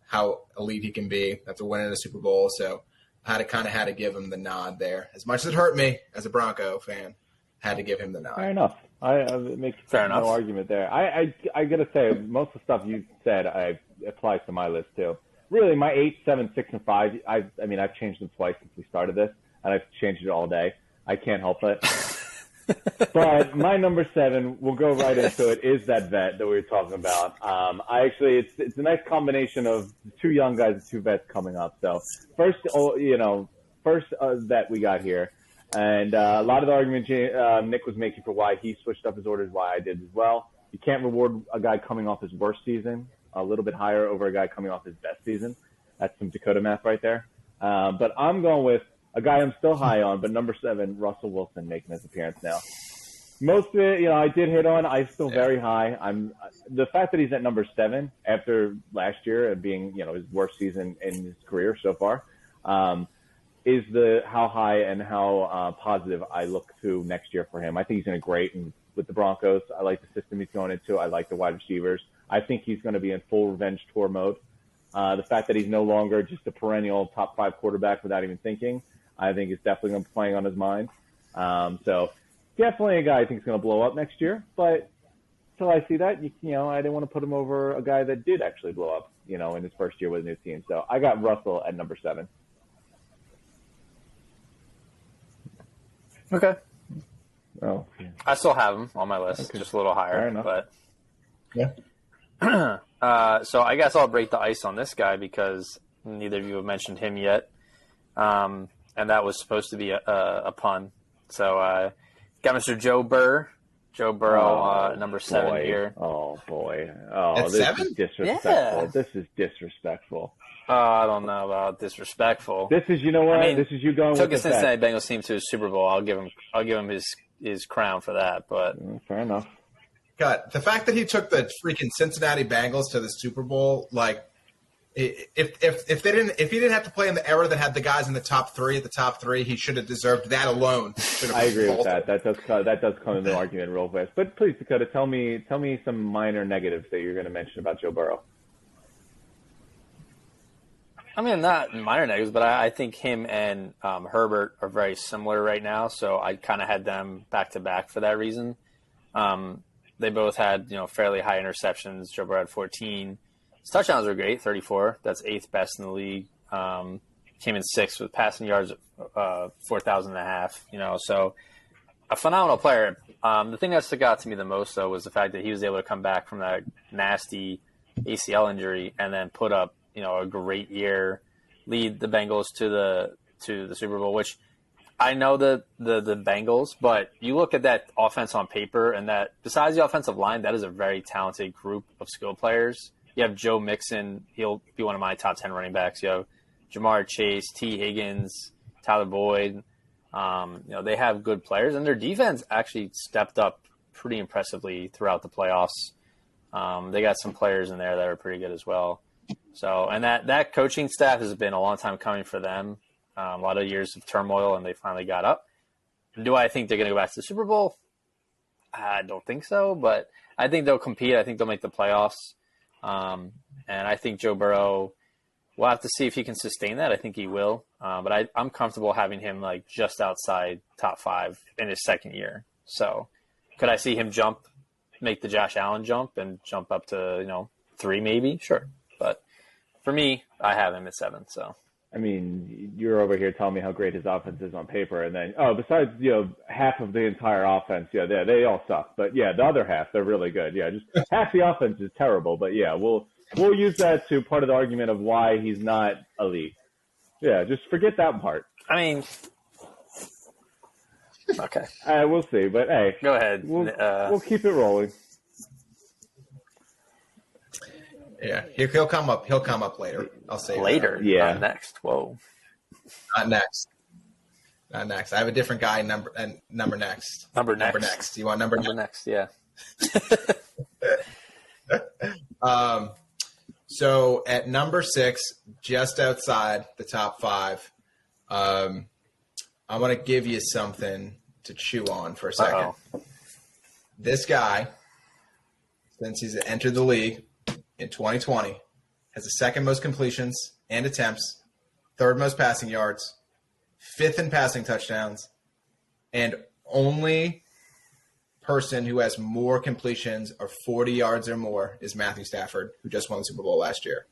how elite he can be after winning a Super Bowl. So I had to give him the nod there. As much as it hurt me as a Bronco fan, had to give him the nod. Fair enough. It makes no argument there. I got to say, most of the stuff you said applies to my list too. Really, my 8, 7, 6, and 5, I've changed them twice since we started this, and I've changed it all day. I can't help it. But my number 7, we'll go right into it, is that vet that we were talking about. It's a nice combination of 2 young guys and 2 vets coming up. So first vet we got here, and a lot of the argument Nick was making for why he switched up his orders, why I did as well. You can't reward a guy coming off his worst season a little bit higher over a guy coming off his best season. That's some Dakota math right there. But I'm going with a guy I'm still high on, but number 7, Russell Wilson, making his appearance now. Most of it, I did hit on. I'm still very high. The fact that he's at number 7 after last year and being, his worst season in his career so far, is how high and how positive I look to next year for him. I think he's going to be great with the Broncos. I like the system he's going into. I like the wide receivers. I think he's going to be in full revenge tour mode. The fact that he's no longer just a perennial top 5 quarterback without even thinking, I think is definitely going to be playing on his mind. So definitely a guy I think is going to blow up next year. But until I see that, I didn't want to put him over a guy that did actually blow up, in his first year with a new team. So I got Russell at number 7. Okay. Oh, yeah. I still have him on my list, Okay. just a little Fair higher. enough. But Yeah. so I guess I'll break the ice on this guy because neither of you have mentioned him yet, and that was supposed to be a pun. So got Mr. Joe Burr. Joe Burrow, number 7 here. Oh, boy. Oh, At this 7? is disrespectful. Yeah. This is disrespectful. I don't know about disrespectful. This is, you know what? I mean, this is you going took with a the Cincinnati fact. Bengals team to a Super Bowl. I'll give him his crown for that. But Fair enough. God, the fact that he took the freaking Cincinnati Bengals to the Super Bowl, like, if he didn't have to play in the era that had the guys in the top 3 at the top 3, he should have deserved that alone. I agree with that. That does come into the argument real fast. But please, Dakota, tell me some minor negatives that you're going to mention about Joe Burrow. I mean, not minor negatives, but I think him and Herbert are very similar right now. So I kind of had them back to back for that reason. They both had fairly high interceptions. Joe Burrow had 14. His touchdowns were great, 34. That's 8th best in the league. Came in 6th with passing yards, 4,500. So a phenomenal player. The thing that stuck out to me the most, though, was the fact that he was able to come back from that nasty ACL injury and then put up, a great year, lead the Bengals to the Super Bowl, which I know the Bengals, but you look at that offense on paper and that besides the offensive line, that is a very talented group of skill players. You have Joe Mixon. He'll be one of my top 10 running backs. You have Jamar Chase, T. Higgins, Tyler Boyd. They have good players, and their defense actually stepped up pretty impressively throughout the playoffs. They got some players in there that are pretty good as well. So, and that coaching staff has been a long time coming for them. A lot of years of turmoil, and they finally got up. Do I think they're going to go back to the Super Bowl? I don't think so, but I think they'll compete. I think they'll make the playoffs. And I think Joe Burrow, we'll have to see if he can sustain that. I think he will. But I'm comfortable having him like just outside top 5 in his second year. So could I see him make the Josh Allen jump and jump up to, 3 maybe? Sure. But for me, I have him at 7. So. I mean, you're over here telling me how great his offense is on paper, and then besides half of the entire offense, they all suck. But the other half they're really good. Just half the offense is terrible. But we'll use that to part of the argument of why he's not elite. Just forget that part. I mean, okay, we'll see. But hey, go ahead. We'll keep it rolling. Yeah, he'll come up. He'll come up later. I'll say later. That. Yeah, not next. Whoa, not next. Not next. I have a different guy. Number next. Number next. You want number next? Yeah. So at number 6, just outside the top 5, I want to give you something to chew on for a second. Uh-oh. This guy, since he's entered the league in 2020, has the 2nd most completions and attempts, 3rd most passing yards, 5th in passing touchdowns, and only person who has more completions of 40 yards or more is Matthew Stafford, who just won the Super Bowl last year.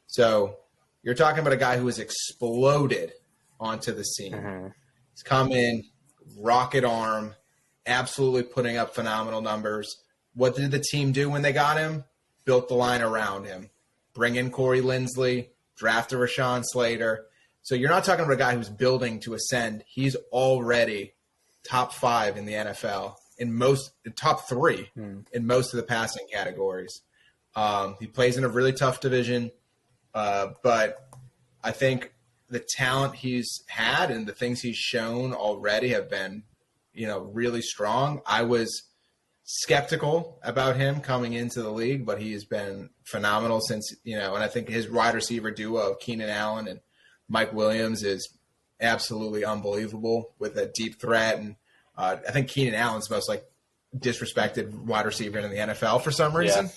So you're talking about a guy who has exploded onto the scene. Mm-hmm. He's come in, rocket arm, absolutely putting up phenomenal numbers. What did the team do when they got him? Built the line around him. Bring in Corey Linsley, draft a Rashawn Slater. So you're not talking about a guy who's building to ascend. He's already top 5 in the NFL, top 3 in most of the passing categories. He plays in a really tough division, but I think the talent he's had and the things he's shown already have been, really strong. I was skeptical about him coming into the league, but he has been phenomenal since, and I think his wide receiver duo of Keenan Allen and Mike Williams is absolutely unbelievable with a deep threat. And I think Keenan Allen's the most disrespected wide receiver in the NFL for some reason.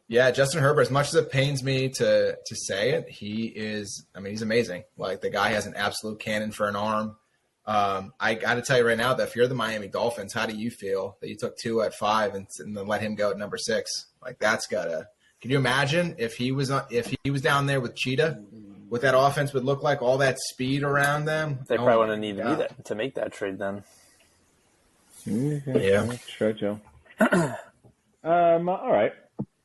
Yeah. Justin Herbert, as much as it pains me to say it, he's amazing. The guy has an absolute cannon for an arm. I got to tell you right now that if you're the Miami Dolphins, how do you feel that you took 2 at 5 and then let him go at number 6? That's gotta. Can you imagine if he was down there with Cheetah, what that offense would look like, all that speed around them. They probably wouldn't need to be that to make that trade then. Yeah. Sure, Joe. All right.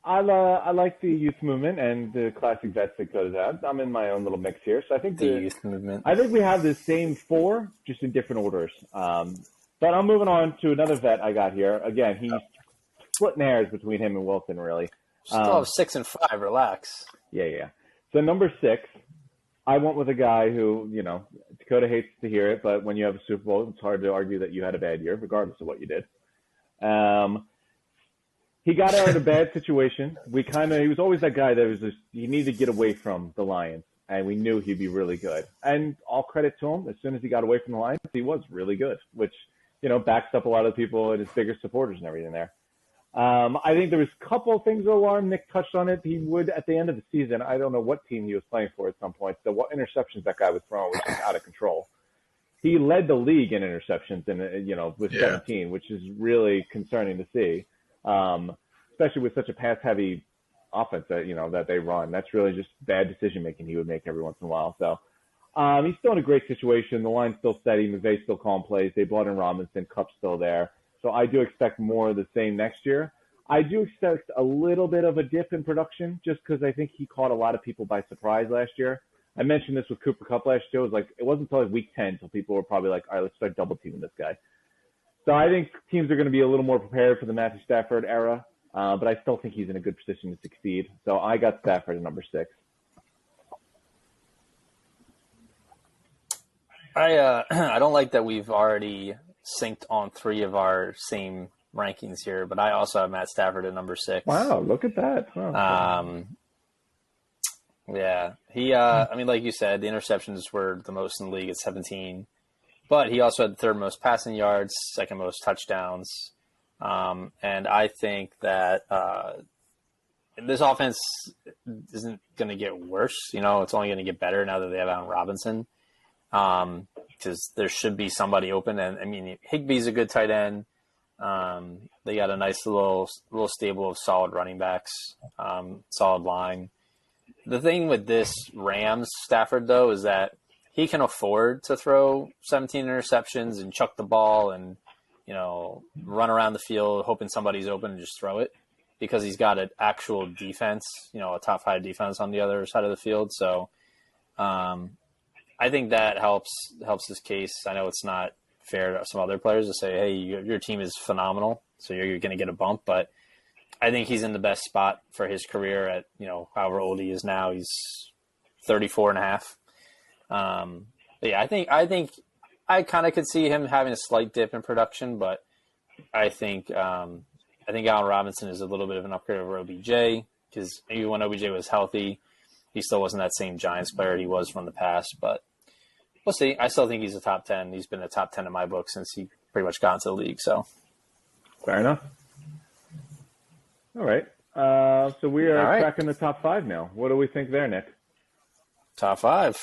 I like the youth movement and the classic vets that goes out. I'm in my own little mix here, so I think the youth movement. I think we have the same 4, just in different orders. But I'm moving on to another vet I got here. Again, he's splitting hairs between him and Wilson, really. Still have 6 and 5. Relax. Yeah. So number 6, I went with a guy who, Dakota hates to hear it, but when you have a Super Bowl, it's hard to argue that you had a bad year, regardless of what you did. He got out of a bad situation. He was always that guy that was just, he needed to get away from the Lions, and we knew he'd be really good. And all credit to him, as soon as he got away from the Lions, he was really good, which, backs up a lot of people and his bigger supporters and everything there. I think there was a couple of things that alarmed. Nick touched on it. He would, at the end of the season, I don't know what team he was playing for at some point, so what interceptions that guy was throwing was just out of control. He led the league in interceptions, with 17, which is really concerning to see. Especially with such a pass-heavy offense that they run. That's really just bad decision-making he would make every once in a while. So he's still in a great situation. The line's still steady. McVay's still calling plays. They brought in Robinson. Kupp's still there. So I do expect more of the same next year. I do expect a little bit of a dip in production just because I think he caught a lot of people by surprise last year. I mentioned this with Cooper Kupp last year. It wasn't until week 10 until people were probably like, all right, let's start double-teaming this guy. So I think teams are going to be a little more prepared for the Matthew Stafford era. But I still think he's in a good position to succeed. So I got Stafford at number 6. I don't like that we've already synced on 3 of our same rankings here, but I also have Matt Stafford at number 6. Wow, look at that. Oh, yeah. He, like you said, the interceptions were the most in the league at 17. But he also had the 3rd most passing yards, 2nd most touchdowns. And I think that this offense isn't going to get worse. It's only going to get better now that they have Allen Robinson. Because there should be somebody open. And, Higbee's a good tight end. They got a nice little stable of solid running backs, solid line. The thing with this Rams Stafford, though, is that he can afford to throw 17 interceptions and chuck the ball and run around the field hoping somebody's open and just throw it because he's got an actual defense, a top 5 defense on the other side of the field. So I think that helps his case. I know it's not fair to some other players to say, hey, your team is phenomenal, so you're going to get a bump. But I think he's in the best spot for his career at, however old he is now. He's 34 and a half. But yeah, I think I kind of could see him having a slight dip in production, but I think Allen Robinson is a little bit of an upgrade over OBJ because maybe when OBJ was healthy, he still wasn't that same Giants player he was from the past. But we'll see. I still think he's a top 10. He's been a top 10 in my book since he pretty much got into the league. So fair enough. All right. So we are cracking the top 5 now. What do we think there, Nick? Top 5.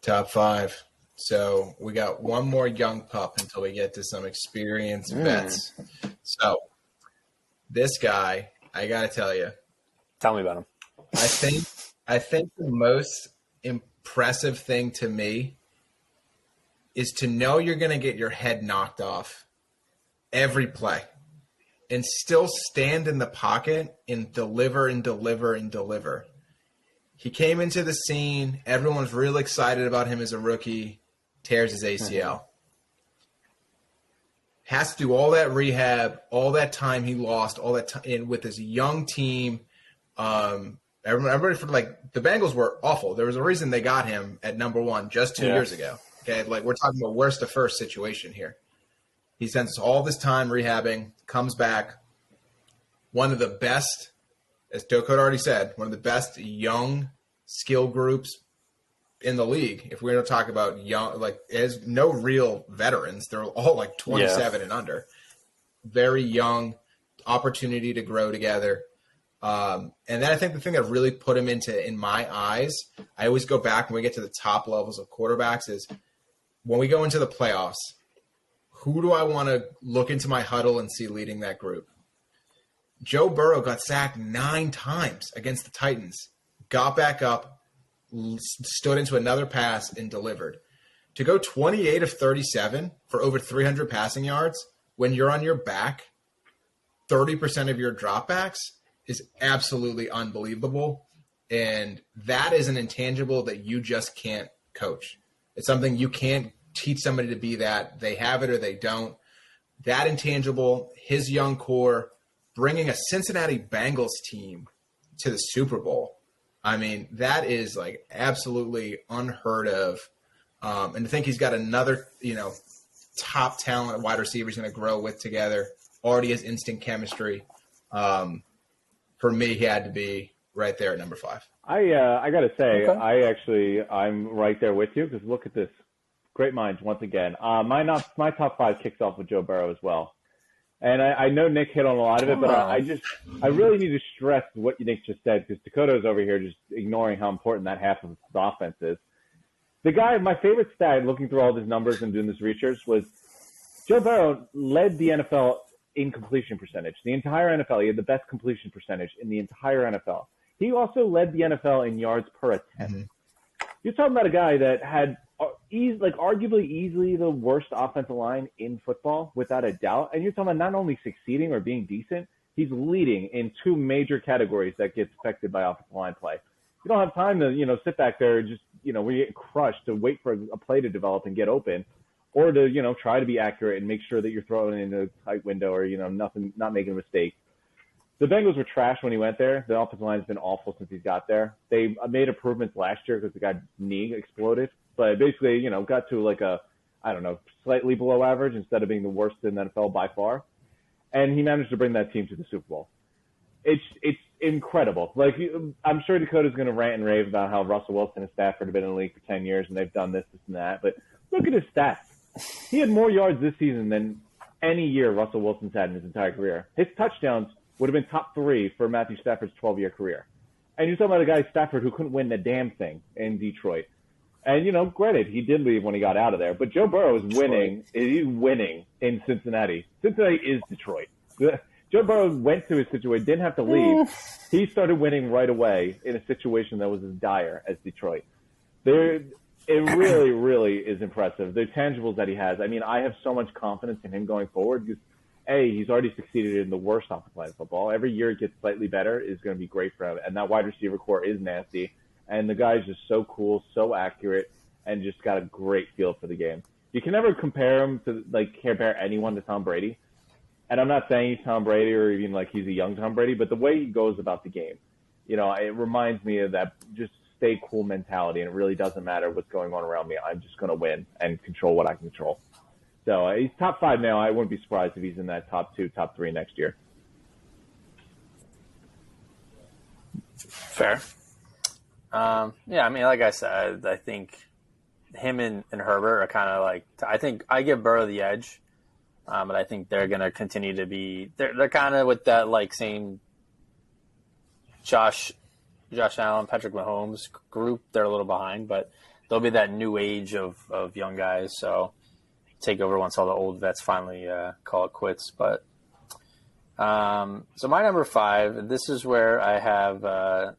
Top 5. So we got one more young pup until we get to some experienced vets. So this guy, I got to tell you. Tell me about him. I think the most impressive thing to me is to know you're going to get your head knocked off every play and still stand in the pocket and deliver and deliver and deliver. He came into the scene. Everyone's really excited about him as a rookie. Tears his ACL. Has to do all that rehab, all that time he lost, all that time with his young team. Everybody the Bengals were awful. There was a reason they got him at number 1 just 2 years ago. Okay, we're talking about worst to first situation here. He spends all this time rehabbing, comes back. One of the best, as Dakota already said, one of the best young skill groups in the league. If we're going to talk about young, there's no real veterans. They're all 27 and under. Very young, opportunity to grow together. And then I think the thing that really put him in my eyes, I always go back when we get to the top levels of quarterbacks is when we go into the playoffs, who do I want to look into my huddle and see leading that group? Joe Burrow got sacked 9 times against the Titans, got back up, stood into another pass and delivered. To go 28 of 37 for over 300 passing yards when you're on your back, 30% of your dropbacks is absolutely unbelievable. And that is an intangible that you just can't coach. It's something you can't teach somebody to be that. They have it or they don't. That intangible, his young core, bringing a Cincinnati Bengals team to the Super Bowl. I mean, that is like absolutely unheard of. And to think he's got another, top talent wide receiver he's going to grow with together, already has instant chemistry. For me, he had to be right there at number 5. I got to say, okay. I'm right there with you because look at this. Great minds once again. My top 5 kicks off with Joe Burrow as well. And I know Nick hit on a lot of it, but I really need to stress what Nick just said because Dakota's over here just ignoring how important that half of the offense is. The guy, my favorite stat, looking through all his numbers and doing this research, was Joe Burrow led the NFL in completion percentage. The entire NFL, he had the best completion percentage in the entire NFL. He also led the NFL in yards per attempt. Mm-hmm. You're talking about a guy that had arguably easily the worst offensive line in football, without a doubt. And you're talking about not only succeeding or being decent, he's leading in 2 major categories that gets affected by offensive line play. You don't have time to, sit back there and just, when you get crushed, to wait for a play to develop and get open, or to, try to be accurate and make sure that you're throwing in a tight window or, not making a mistake. The Bengals were trash when he went there. The offensive line has been awful since he's got there. They made improvements last year because the guy's knee exploded. But basically, got to slightly below average instead of being the worst in the NFL by far. And he managed to bring that team to the Super Bowl. It's incredible. I'm sure Dakota's going to rant and rave about how Russell Wilson and Stafford have been in the league for 10 years and they've done this, and that. But look at his stats. He had more yards this season than any year Russell Wilson's had in his entire career. His touchdowns would have been top 3 for Matthew Stafford's 12-year career. And you're talking about a guy, Stafford, who couldn't win the damn thing in Detroit. And, granted, he did leave when he got out of there. But Joe Burrow is winning. He's winning in Cincinnati. Cincinnati is Detroit. Joe Burrow went to his situation, didn't have to leave. He started winning right away in a situation that was as dire as Detroit. It really, really is impressive. The tangibles that he has. I mean, I have so much confidence in him going forward because, he's already succeeded in the worst offensive line of football. Every year it gets slightly better is going to be great for him. And that wide receiver core is nasty. And the guy's just so cool, so accurate, and just got a great feel for the game. You can never compare him to, compare anyone to Tom Brady. And I'm not saying he's Tom Brady or even he's a young Tom Brady, but the way he goes about the game, it reminds me of that just stay cool mentality, and it really doesn't matter what's going on around me. I'm just going to win and control what I can control. So he's top 5 now. I wouldn't be surprised if he's in that top 2, top 3 next year. Fair. Like I said, I think him and Herbert are kind of I think I give Burrow the edge, but I think they're going to continue to be – they're kind of with that same Josh Allen, Patrick Mahomes group. They're a little behind, but they'll be that new age of young guys. So take over once all the old vets finally call it quits. But so my number 5, this is where I have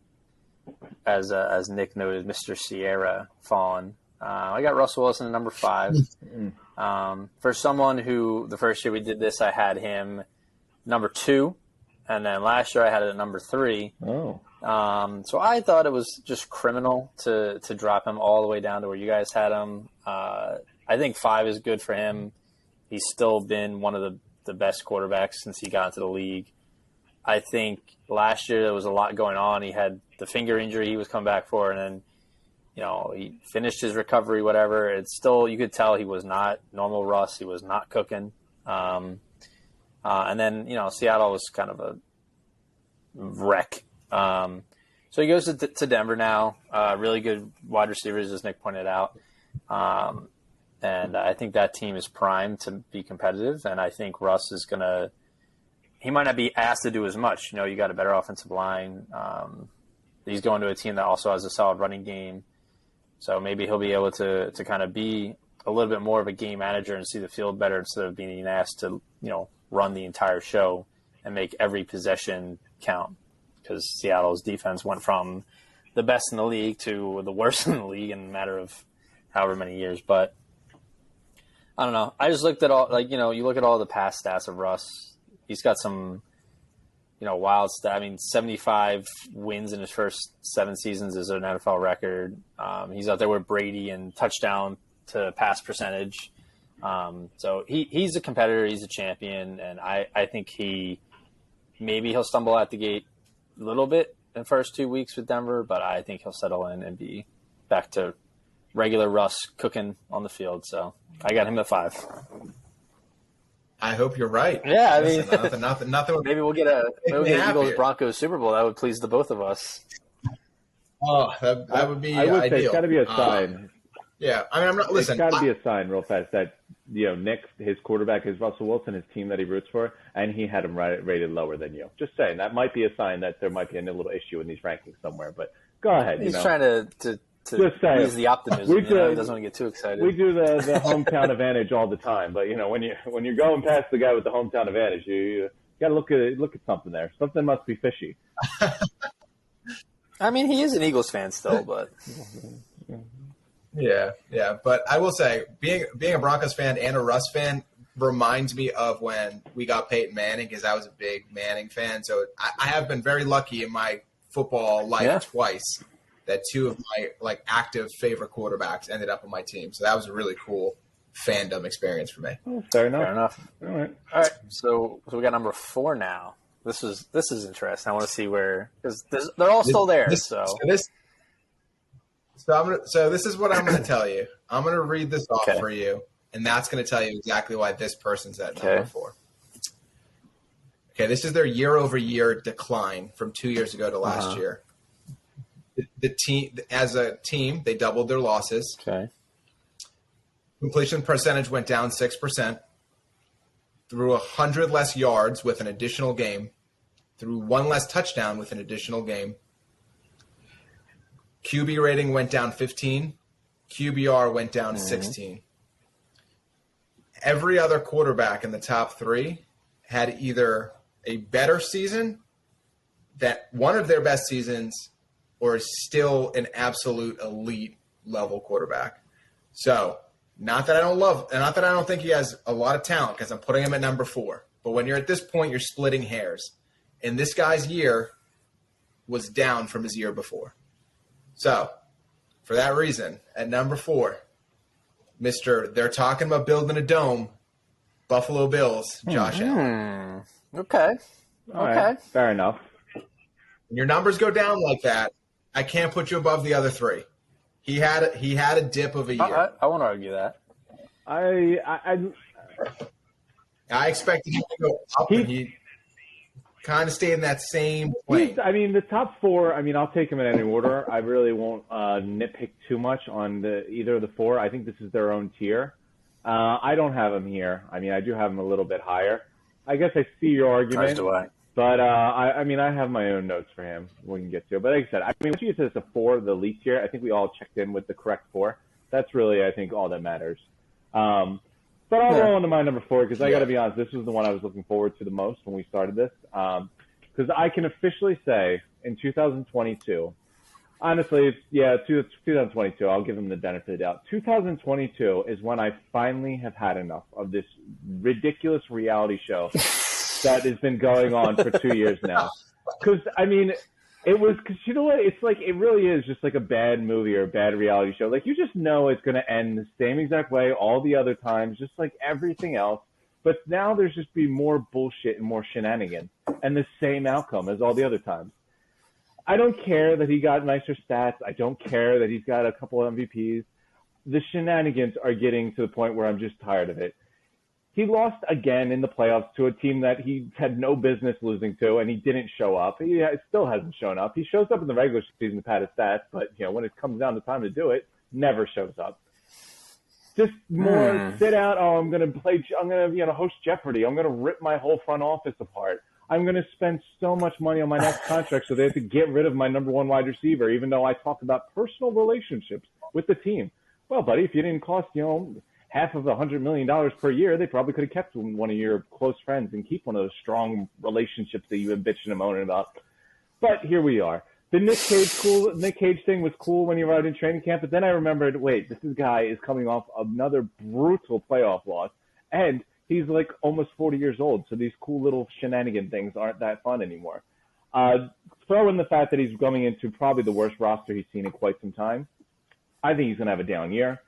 as Nick noted, Mr. Sierra fallen. I got Russell Wilson at number 5. For someone who the first year we did this, I had him number 2, and then last year I had it at number 3. Oh. So I thought it was just criminal to drop him all the way down to where you guys had him. I think 5 is good for him. He's still been one of the best quarterbacks since he got into the league. I think last year there was a lot going on. He had the finger injury he was coming back for, and then, he finished his recovery, whatever. It's still, you could tell he was not normal Russ. He was not cooking. And then, Seattle was kind of a wreck. So he goes to Denver now. Really good wide receivers, as Nick pointed out. And I think that team is primed to be competitive. And I think Russ is going to – he might not be asked to do as much. You got a better offensive line. He's going to a team that also has a solid running game. So maybe he'll be able to kind of be a little bit more of a game manager and see the field better instead of being asked to, run the entire show and make every possession count. Because Seattle's defense went from the best in the league to the worst in the league in a matter of however many years. But I don't know. I just looked at all, like, you look at all the past stats of Russ. He's got some, wild stats. I mean, 75 wins in his first 7 seasons is an NFL record. He's out there with Brady in touchdown to pass percentage. So he's a competitor. He's a champion. And I think maybe he'll stumble out the gate a little bit in the first 2 weeks with Denver, but I think he'll settle in and be back to regular Russ cooking on the field. So I got him at 5. I hope you're right. Yeah, I mean, nothing. Maybe we'll get an Eagles Broncos Super Bowl. That would please the both of us. Oh, that would be I would ideal. say it's got to be a sign. Yeah, I mean, I'm not. Listen, it's got to be a sign real fast that Nick, his quarterback, is Russell Wilson, his team that he roots for, and he had him rated lower than you. Just saying, that might be a sign that there might be a little issue in these rankings somewhere. But go ahead. He's trying to just say use the optimism. He doesn't want to get too excited. We do the hometown advantage all the time, but when you're going past the guy with the hometown advantage, you got to look at something there. Something must be fishy. I mean, he is an Eagles fan still, but yeah. But I will say, being a Broncos fan and a Russ fan reminds me of when we got Peyton Manning, because I was a big Manning fan. So I have been very lucky in my football life twice that 2 of my active favorite quarterbacks ended up on my team. So that was a really cool fandom experience for me. Oh, fair enough. All right. So we got number 4 now. This is interesting. I want to see where, because they're all still there. So this is what I'm going to tell you. I'm going to read this off for you, and that's going to tell you exactly why this person's at number 4. Okay, this is their year-over-year decline from 2 years ago to last year. The team, as a team, they doubled their losses. Okay. Completion percentage went down 6%. Threw 100 less yards with an additional game. Threw 1 less touchdown with an additional game. QB rating went down 15. QBR went down 16. Every other quarterback in the top 3 had either a better season, that one of their best seasons, or is still an absolute elite level quarterback. So, not that I don't think he has a lot of talent, because I'm putting him at number 4. But when you're at this point, you're splitting hairs. And this guy's year was down from his year before. So, for that reason, at number 4, they're talking about building a dome, Buffalo Bills, Josh Allen. Okay. All right. Fair enough. When your numbers go down like that, I can't put you above the other 3. He had a dip of a year. I won't argue that. I expected him to go up, and he kind of stayed in that same plane. The top 4, I'll take them in any order. I really won't nitpick too much on either of the 4. I think this is their own tier. I don't have him here. I do have him a little bit higher. I guess I see your argument. As do I. But, I have my own notes for him we can get to. But like I said, once you get to this 4, the least here, I think we all checked in with the correct 4. That's really, I think, all that matters. But I'll roll into my number 4, because I got to be honest, this was the one I was looking forward to the most when we started this. Because I can officially say in 2022, honestly, 2022, I'll give him the benefit of the doubt. 2022 is when I finally have had enough of this ridiculous reality show that has been going on for 2 years now. Because, because you know what? It's like, it really is just like a bad movie or a bad reality show. Like, you just know it's going to end the same exact way all the other times, just like everything else. But now there's just be more bullshit and more shenanigans and the same outcome as all the other times. I don't care that he got nicer stats. I don't care that he's got a couple of MVPs. The shenanigans are getting to the point where I'm just tired of it. He lost again in the playoffs to a team that he had no business losing to, and he didn't show up. He still hasn't shown up. He shows up in the regular season to pad his stats, but when it comes down to time to do it, never shows up. Just more sit out. Oh, I'm gonna host Jeopardy. I'm gonna rip my whole front office apart. I'm gonna spend so much money on my next contract, so they have to get rid of my number 1 wide receiver, even though I talk about personal relationships with the team. Well, buddy, if you didn't cost half of $100 million per year, they probably could have kept one of your close friends and keep one of those strong relationships that you've been bitching and moaning about. But here we are. The Nick Cage thing was cool when you were out in training camp, but then I remembered, wait, this guy is coming off another brutal playoff loss, and he's like almost 40 years old, so these cool little shenanigan things aren't that fun anymore. Throw in the fact that he's coming into probably the worst roster he's seen in quite some time. I think he's going to have a down year.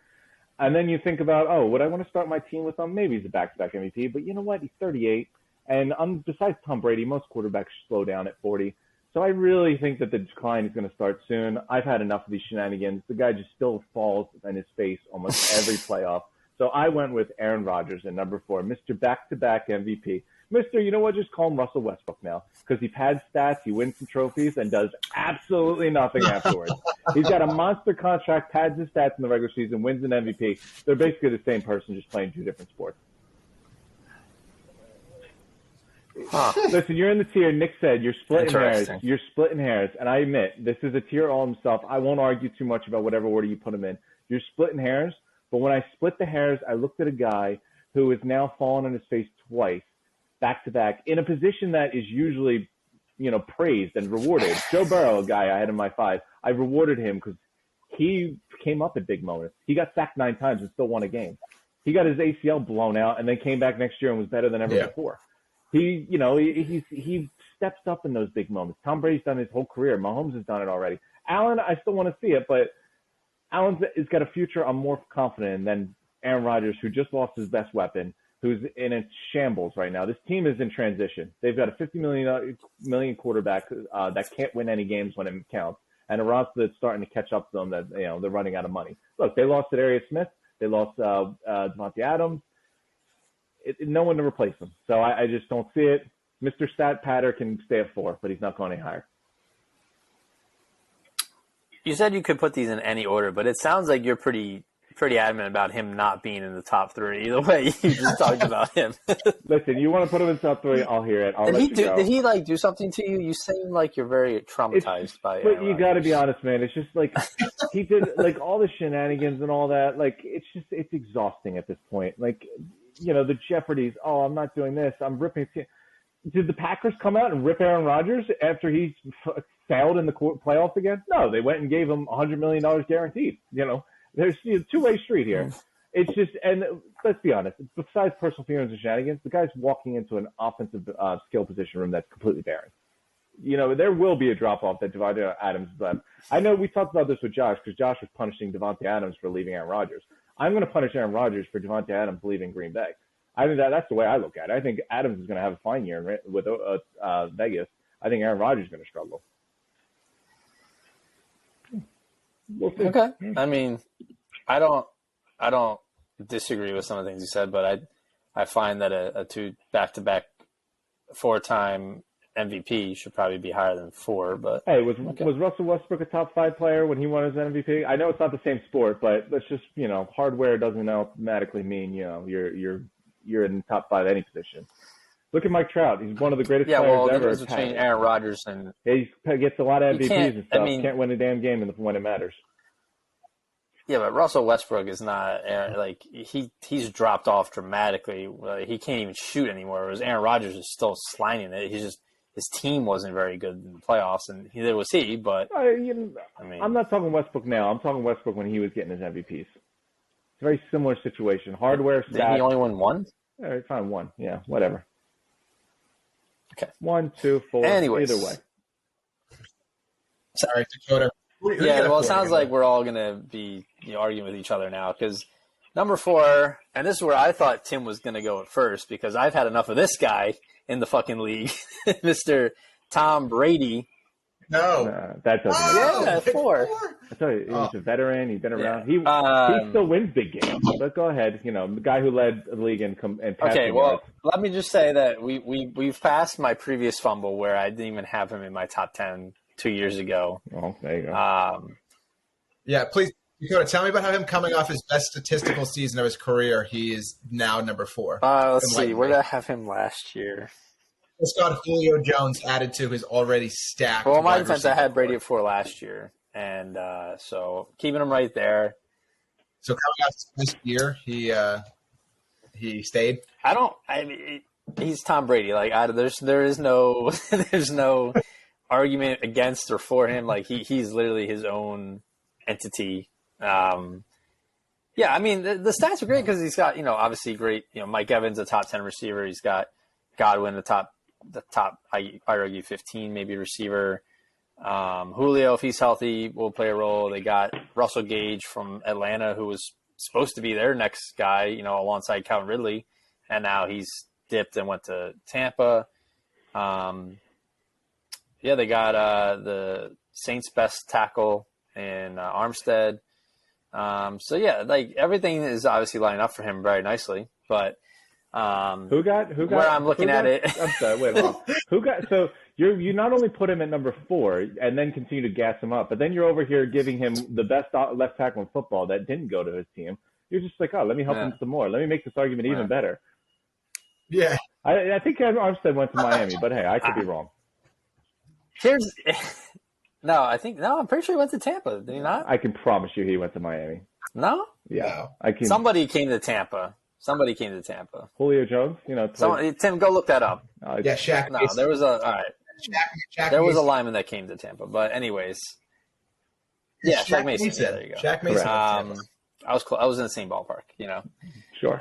And then you think about, would I want to start my team with him? Maybe he's a back-to-back MVP, but you know what? He's 38, and besides Tom Brady, most quarterbacks slow down at 40. So I really think that the decline is going to start soon. I've had enough of these shenanigans. The guy just still falls in his face almost every playoff. So I went with Aaron Rodgers at number 4, Mr. Back-to-back MVP. Mr. You know what? Just call him Russell Westbrook now, because he pads stats, he wins some trophies, and does absolutely nothing afterwards. He's got a monster contract, pads his stats in the regular season, wins an MVP. They're basically the same person, just playing 2 different sports. Listen, you're in the tier. Nick said you're splitting hairs. You're splitting hairs, and I admit this is a tier all himself. I won't argue too much about whatever order you put him in. You're splitting hairs, but when I split the hairs, I looked at a guy who has now fallen on his face twice, back to back, in a position that is usually, praised and rewarded. Joe Burrow, a guy I had in my 5, I rewarded him because he came up at big moments. He got sacked 9 times and still won a game. He got his ACL blown out and then came back next year and was better than ever before. He steps up in those big moments. Tom Brady's done his whole career. Mahomes has done it already. Allen, I still want to see it, but Allen's has got a future I'm more confident in than Aaron Rodgers, who just lost his best weapon, who's in a shambles right now. This team is in transition. They've got a $50 million quarterback that can't win any games when it counts, and a roster that's starting to catch up to them that they're running out of money. Look, they lost Darius Smith. They lost Devontae Adams. No one to replace him. So I just don't see it. Mr. Stat Patter can stay at 4, but he's not going any higher. You said you could put these in any order, but it sounds like you're pretty adamant about him not being in the top 3. Either way, you just talked about him. Listen, you want to put him in the top 3, I'll hear it. Did he do something to you? You seem like you're very traumatized by it. But you got to be honest, man. It's just like he did all the shenanigans and all that. It's exhausting at this point. The Jeopardies. Oh, I'm not doing this. I'm ripping. Did the Packers come out and rip Aaron Rodgers after he failed in the playoffs again? No, they went and gave him $100 million guaranteed. There's a two-way street here. It's just, and let's be honest, besides personal feelings and shenanigans, the guy's walking into an offensive skill position room that's completely barren. There will be a drop-off that Devontae Adams left. I know we talked about this with Josh because Josh was punishing Devontae Adams for leaving Aaron Rodgers. I'm going to punish Aaron Rodgers for Devontae Adams leaving Green Bay. I think that's the way I look at it. I think Adams is going to have a fine year with Vegas. I think Aaron Rodgers is going to struggle. We'll see. Okay. I mean, I don't disagree with some of the things you said, but I find that a 2 back-to-back 4-time MVP should probably be higher than 4. But hey, was Russell Westbrook a top 5 player when he won his MVP? I know it's not the same sport, but let's just hardware doesn't automatically mean you're in the top 5 any position. Look at Mike Trout; he's one of the greatest players ever. Between Aaron Rodgers and he gets a lot of MVPs and stuff. Can't win a damn game when it matters. Yeah, but Russell Westbrook is not he's dropped off dramatically. He can't even shoot anymore. Whereas Aaron Rodgers is still sliding it. His team wasn't very good in the playoffs, and neither was he. But I'm not talking Westbrook now. I'm talking Westbrook when he was getting his MVPs. It's a very similar situation. Hardware stats. Didn't he only won 1? All right, fine, 1. Yeah, whatever. Okay. 1, 2, 4. Anyways. Either way. Sorry, Dakota. Yeah, well, it sounds like we're all going to be arguing with each other now because number 4, and this is where I thought Tim was going to go at first because I've had enough of this guy in the fucking league, Mr. Tom Brady. No. That doesn't make sense. Yeah, 4. I tell you, he's a veteran. He's been around. Yeah. He still wins big games. But go ahead. The guy who led the league in passing. Okay, well, let me just say that we've passed my previous fumble where I didn't even have him in my top 10 2 years ago. Oh, there you go. Yeah, please, Dakota, tell me about how him coming off his best statistical season of his career, he is now number 4. Let's see. Where did I have him last year? It's got Julio Jones added to his already stacked. Well, in my defense, I had Brady at 4 last year, and so keeping him right there. So coming off this year, he stayed. He's Tom Brady. There is no argument against or for him. Like he's literally his own entity. Yeah, I mean the stats are great because he's got obviously great. Mike Evans, a top 10 receiver. He's got Godwin, the top I argue 15 maybe receiver. Julio, if he's healthy, will play a role. They got Russell Gage from Atlanta, who was supposed to be their next guy, alongside Calvin Ridley, and now he's dipped and went to Tampa. Yeah, they got the Saints' best tackle in Armstead. So yeah, like everything is obviously lining up for him very nicely. But who got where I'm looking at it? I'm sorry, wait, hold on. Who got so you not only put him at number 4 and then continue to gas him up, but then you're over here giving him the best left tackle in football that didn't go to his team. You're just like, oh, let me help him some more. Let me make this argument even better. Yeah, I think Armstead went to Miami, but hey, I could be wrong. I'm pretty sure he went to Tampa. Did he not? I can promise you he went to Miami. No? Yeah. No. Somebody came to Tampa. Julio Jones, Tim, go look that up. Yeah, Shaq. No, there was there was a lineman that came to Tampa. But anyways. Yeah, Shaq Mason. Yeah, there you go. Shaq Mason. I was in the same ballpark, Sure.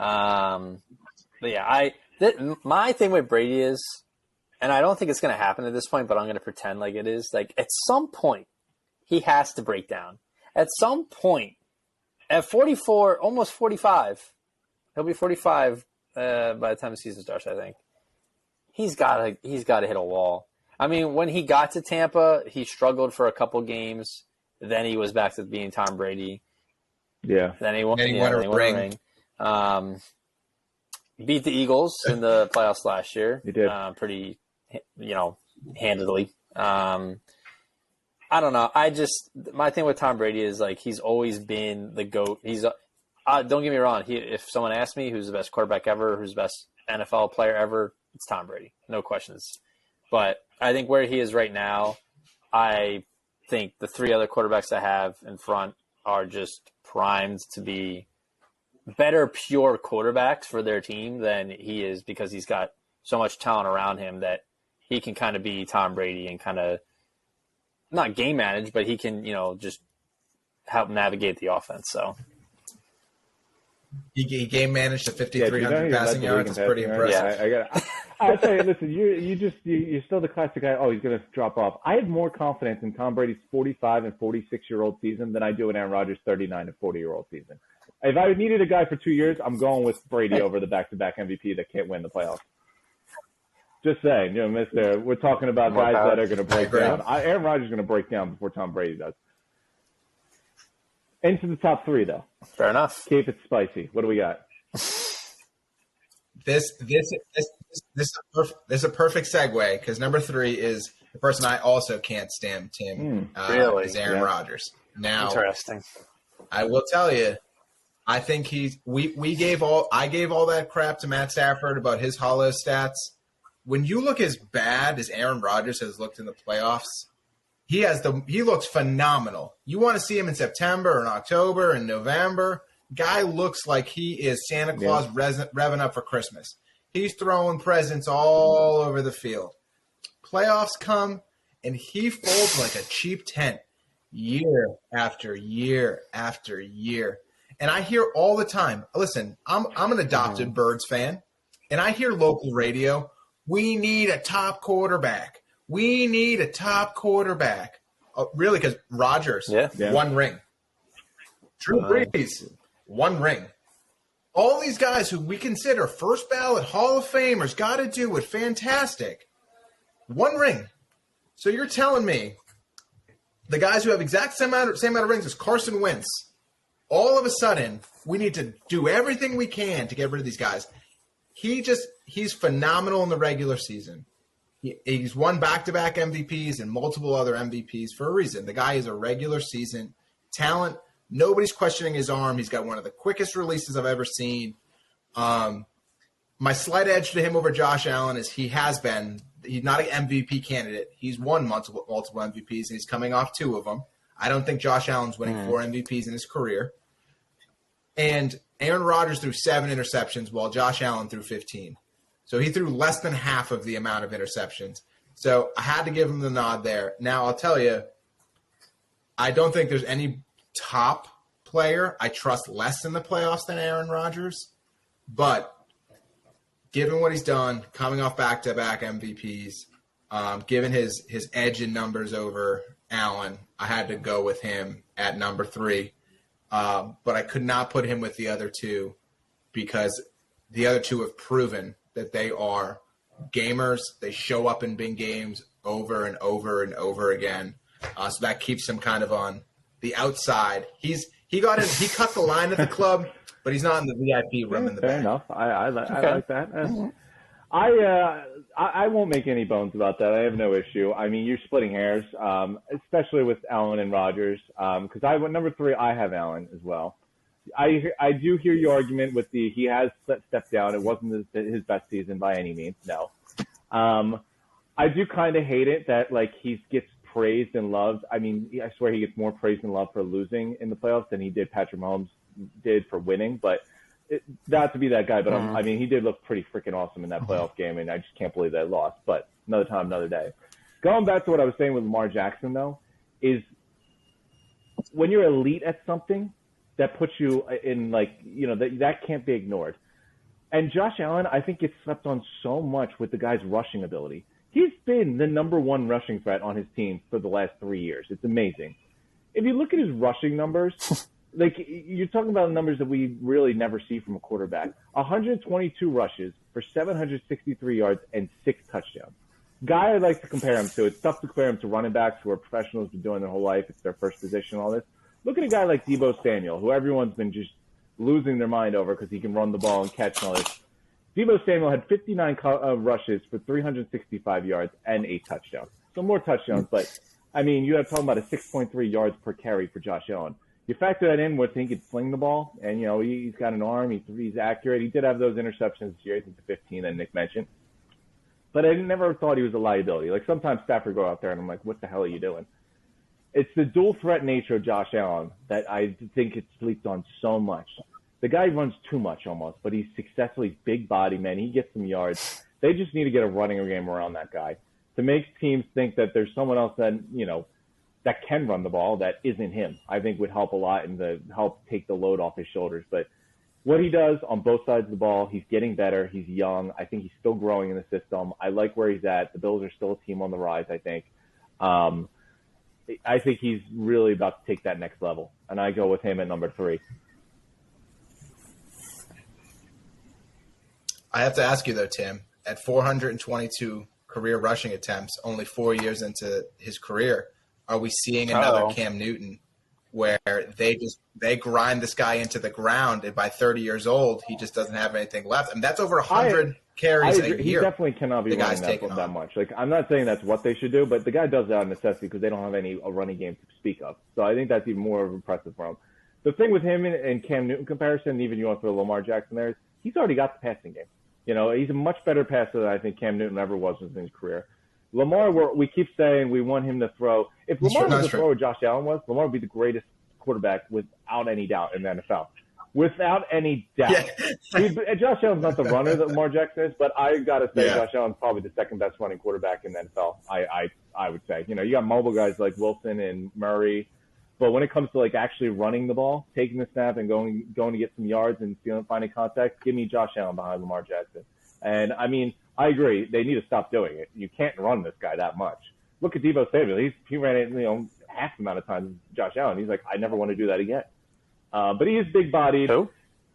But yeah, my thing with Brady is, and I don't think it's going to happen at this point, but I'm going to pretend like it is. Like at some point, he has to break down. At some point, at 44, almost 45, he'll be 45 by the time the season starts. I think he's got to hit a wall. I mean, when he got to Tampa, he struggled for a couple games. Then he was back to being Tom Brady. Yeah. Then he won a ring. Beat the Eagles in the playoffs last year. He did. Pretty, handedly. I don't know. My thing with Tom Brady is like he's always been the GOAT. He's don't get me wrong. If someone asked me who's the best quarterback ever, who's the best NFL player ever, it's Tom Brady. No questions. But I think where he is right now, I think the 3 other quarterbacks I have in front are just primed to be better pure quarterbacks for their team than he is because he's got so much talent around him that he can kind of be Tom Brady and kind of not game manage, but he can, just help navigate the offense. So he game managed to 5,300 passing yards. That's pretty impressive. Yeah, I tell you, listen, you're still the classic guy. Oh, he's going to drop off. I have more confidence in Tom Brady's 45 and 46-year-old season than I do in Aaron Rodgers' 39 and 40-year-old season. If I needed a guy for 2 years, I'm going with Brady over the back-to-back MVP that can't win the playoffs. Just saying, mister, we're talking about guys that are going to break down. Aaron Rodgers is going to break down before Tom Brady does. Into the top 3, though. Fair enough. Keep it spicy. What do we got? This is a perfect segue because number 3 is the person I also can't stand, Tim. Really? Is Aaron Rodgers. Now, interesting. I will tell you, I think I gave all that crap to Matt Stafford about his hollow stats. When you look as bad as Aaron Rodgers has looked in the playoffs, he looks phenomenal. You want to see him in September and October and November. Guy looks like he is Santa Claus revving up for Christmas. He's throwing presents all over the field. Playoffs come, and he folds like a cheap tent year after year after year. And I hear all the time, listen, I'm an adopted Birds fan, and I hear local radio, we need a top quarterback. We need a top quarterback. Really, because Rodgers, one ring. Drew Brees, one ring. All these guys who we consider first ballot Hall of Famers got to do it fantastic. One ring. So you're telling me the guys who have exact same amount of rings as Carson Wentz, all of a sudden we need to do everything we can to get rid of these guys. He's phenomenal in the regular season. He's won back-to-back MVPs and multiple other MVPs for a reason. The guy is a regular season talent. Nobody's questioning his arm. He's got one of the quickest releases I've ever seen. My slight edge to him over Josh Allen is he's not an MVP candidate. He's won multiple MVPs, and he's coming off 2 of them. I don't think Josh Allen's winning 4 MVPs in his career. And Aaron Rodgers threw 7 interceptions while Josh Allen threw 15. So he threw less than half of the amount of interceptions. So I had to give him the nod there. Now, I'll tell you, I don't think there's any top player I trust less in the playoffs than Aaron Rodgers. But given what he's done, coming off back-to-back MVPs, given his edge in numbers over Allen, I had to go with him at number 3. But I could not put him with the other two because the other two have proven that they are gamers. They show up in big games over and over and over again. So that keeps him kind of on the outside. He cut the line at the club, but he's not in the VIP room in the back. Fair enough. I like that. I won't make any bones about that. I have no issue. I mean, you're splitting hairs, especially with Allen and Rodgers. Because I went number 3. I have Allen as well. I do hear your argument with he has stepped down. It wasn't his best season by any means. No. I do kind of hate it that he gets praised and loved. I mean, I swear he gets more praise and love for losing in the playoffs than he did Patrick Mahomes did for winning. But not to be that guy, but I mean, he did look pretty freaking awesome in that playoff game, and I just can't believe that lost. But another time, another day. Going back to what I was saying with Lamar Jackson, though, is when you're elite at something, that puts you in that can't be ignored. And Josh Allen, I think, gets slept on so much with the guy's rushing ability. He's been the number 1 rushing threat on his team for the last 3 years. It's amazing. If you look at his rushing numbers, you're talking about numbers that we really never see from a quarterback. 122 rushes for 763 yards and 6 touchdowns. Guy I'd like to compare him to, it's tough to compare him to running backs who are professionals, been doing their whole life. It's their first position, all this. Look at a guy like Deebo Samuel, who everyone's been just losing their mind over because he can run the ball and catch and all this. Deebo Samuel had 59 rushes for 365 yards and 8 touchdowns. So more touchdowns, but, I mean, you have talking about a 6.3 yards per carry for Josh Allen. You factor that in with he could sling the ball, and, he's got an arm, he's accurate. He did have those interceptions this year, I think the 15 that Nick mentioned. But I never thought he was a liability. Sometimes Stafford go out there, and I'm like, what the hell are you doing? It's the dual threat nature of Josh Allen that I think it's slept on so much. The guy runs too much almost, but he's successfully big body, man. He gets some yards. They just need to get a running game around that guy to make teams think that there's someone else that, that can run the ball that isn't him. I think would help a lot and help take the load off his shoulders. But what he does on both sides of the ball, he's getting better. He's young. I think he's still growing in the system. I like where he's at. The Bills are still a team on the rise, I think. I think he's really about to take that next level, and I go with him at number 3. I have to ask you, though, Tim, at 422 career rushing attempts, only 4 years into his career, are we seeing another Cam Newton where they grind this guy into the ground, and by 30 years old, he just doesn't have anything left? And that's over 100 carries a year. He definitely cannot be running that much. I'm not saying that's what they should do, but the guy does that out of necessity because they don't have a running game to speak of. So I think that's even more impressive for him. The thing with him and Cam Newton comparison, even you want to throw Lamar Jackson there, is he's already got the passing game. He's a much better passer than I think Cam Newton ever was in his career. Lamar, we keep saying we want him to throw. If Lamar was the thrower Josh Allen was, Lamar would be the greatest quarterback without any doubt in the NFL. Without any doubt. Yeah. Josh Allen's not the runner that Lamar Jackson is, but I got to say Josh Allen's probably the second best running quarterback in the NFL, I would say. You got mobile guys like Wilson and Murray, but when it comes to actually running the ball, taking the snap and going to get some yards and finding contact, give me Josh Allen behind Lamar Jackson. And, I mean, I agree. They need to stop doing it. You can't run this guy that much. Look at Deebo Samuel. He ran it, half the amount of times as Josh Allen. He's like, I never want to do that again. But he is big-bodied,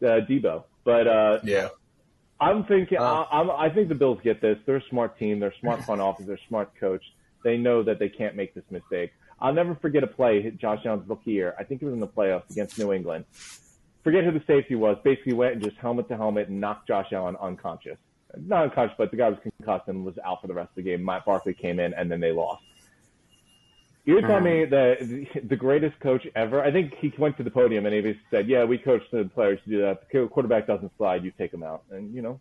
Deebo. But I'm thinking, I think the Bills get this. They're a smart team. They're a smart front office. They're a smart coach. They know that they can't make this mistake. I'll never forget a play Josh Allen's rookie year. I think it was in the playoffs against New England. Forget who the safety was. Basically went and just helmet to helmet and knocked Josh Allen unconscious. Not unconscious, but the guy was concussed and was out for the rest of the game. Matt Barkley came in, and then they lost. You're telling me that the greatest coach ever, I think he went to the podium and he said, we coach the players to do that. The quarterback doesn't slide, you take him out. And,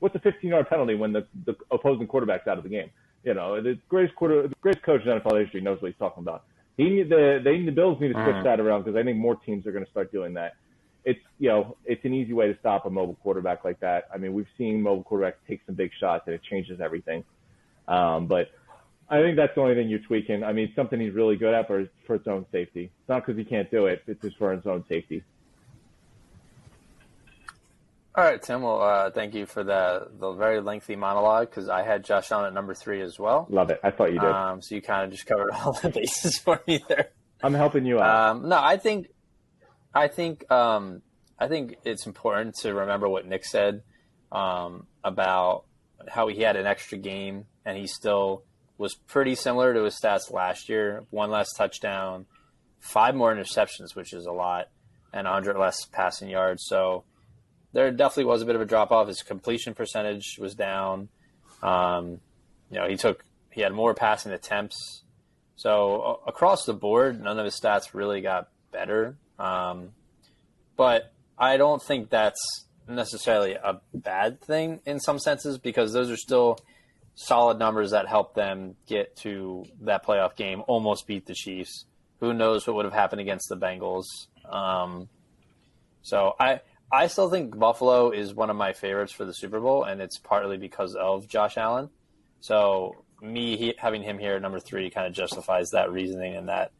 what's a 15-yard penalty when the opposing quarterback's out of the game? The greatest coach in NFL history knows what he's talking about. The Bills need to switch that around because I think more teams are going to start doing that. It's an easy way to stop a mobile quarterback like that. I mean, we've seen mobile quarterbacks take some big shots and it changes everything. But I think that's the only thing you're tweaking. I mean, something he's really good at for its own safety. It's not because he can't do it. It's just for his own safety. All right, Tim. Well, thank you for the very lengthy monologue because I had Josh Allen at number 3 as well. Love it. I thought you did. So you kind of just covered all the bases for me there. I'm helping you out. No, I think it's important to remember what Nick said about how he had an extra game and he still was pretty similar to his stats last year. 1 less touchdown, 5 more interceptions, which is a lot, and 100 less passing yards. So there definitely was a bit of a drop off. His completion percentage was down. He had more passing attempts. So across the board, none of his stats really got better. But I don't think that's necessarily a bad thing in some senses because those are still solid numbers that help them get to that playoff game, almost beat the Chiefs. Who knows what would have happened against the Bengals. So I still think Buffalo is one of my favorites for the Super Bowl, and it's partly because of Josh Allen. So having him here at number 3 kind of justifies that reasoning, and that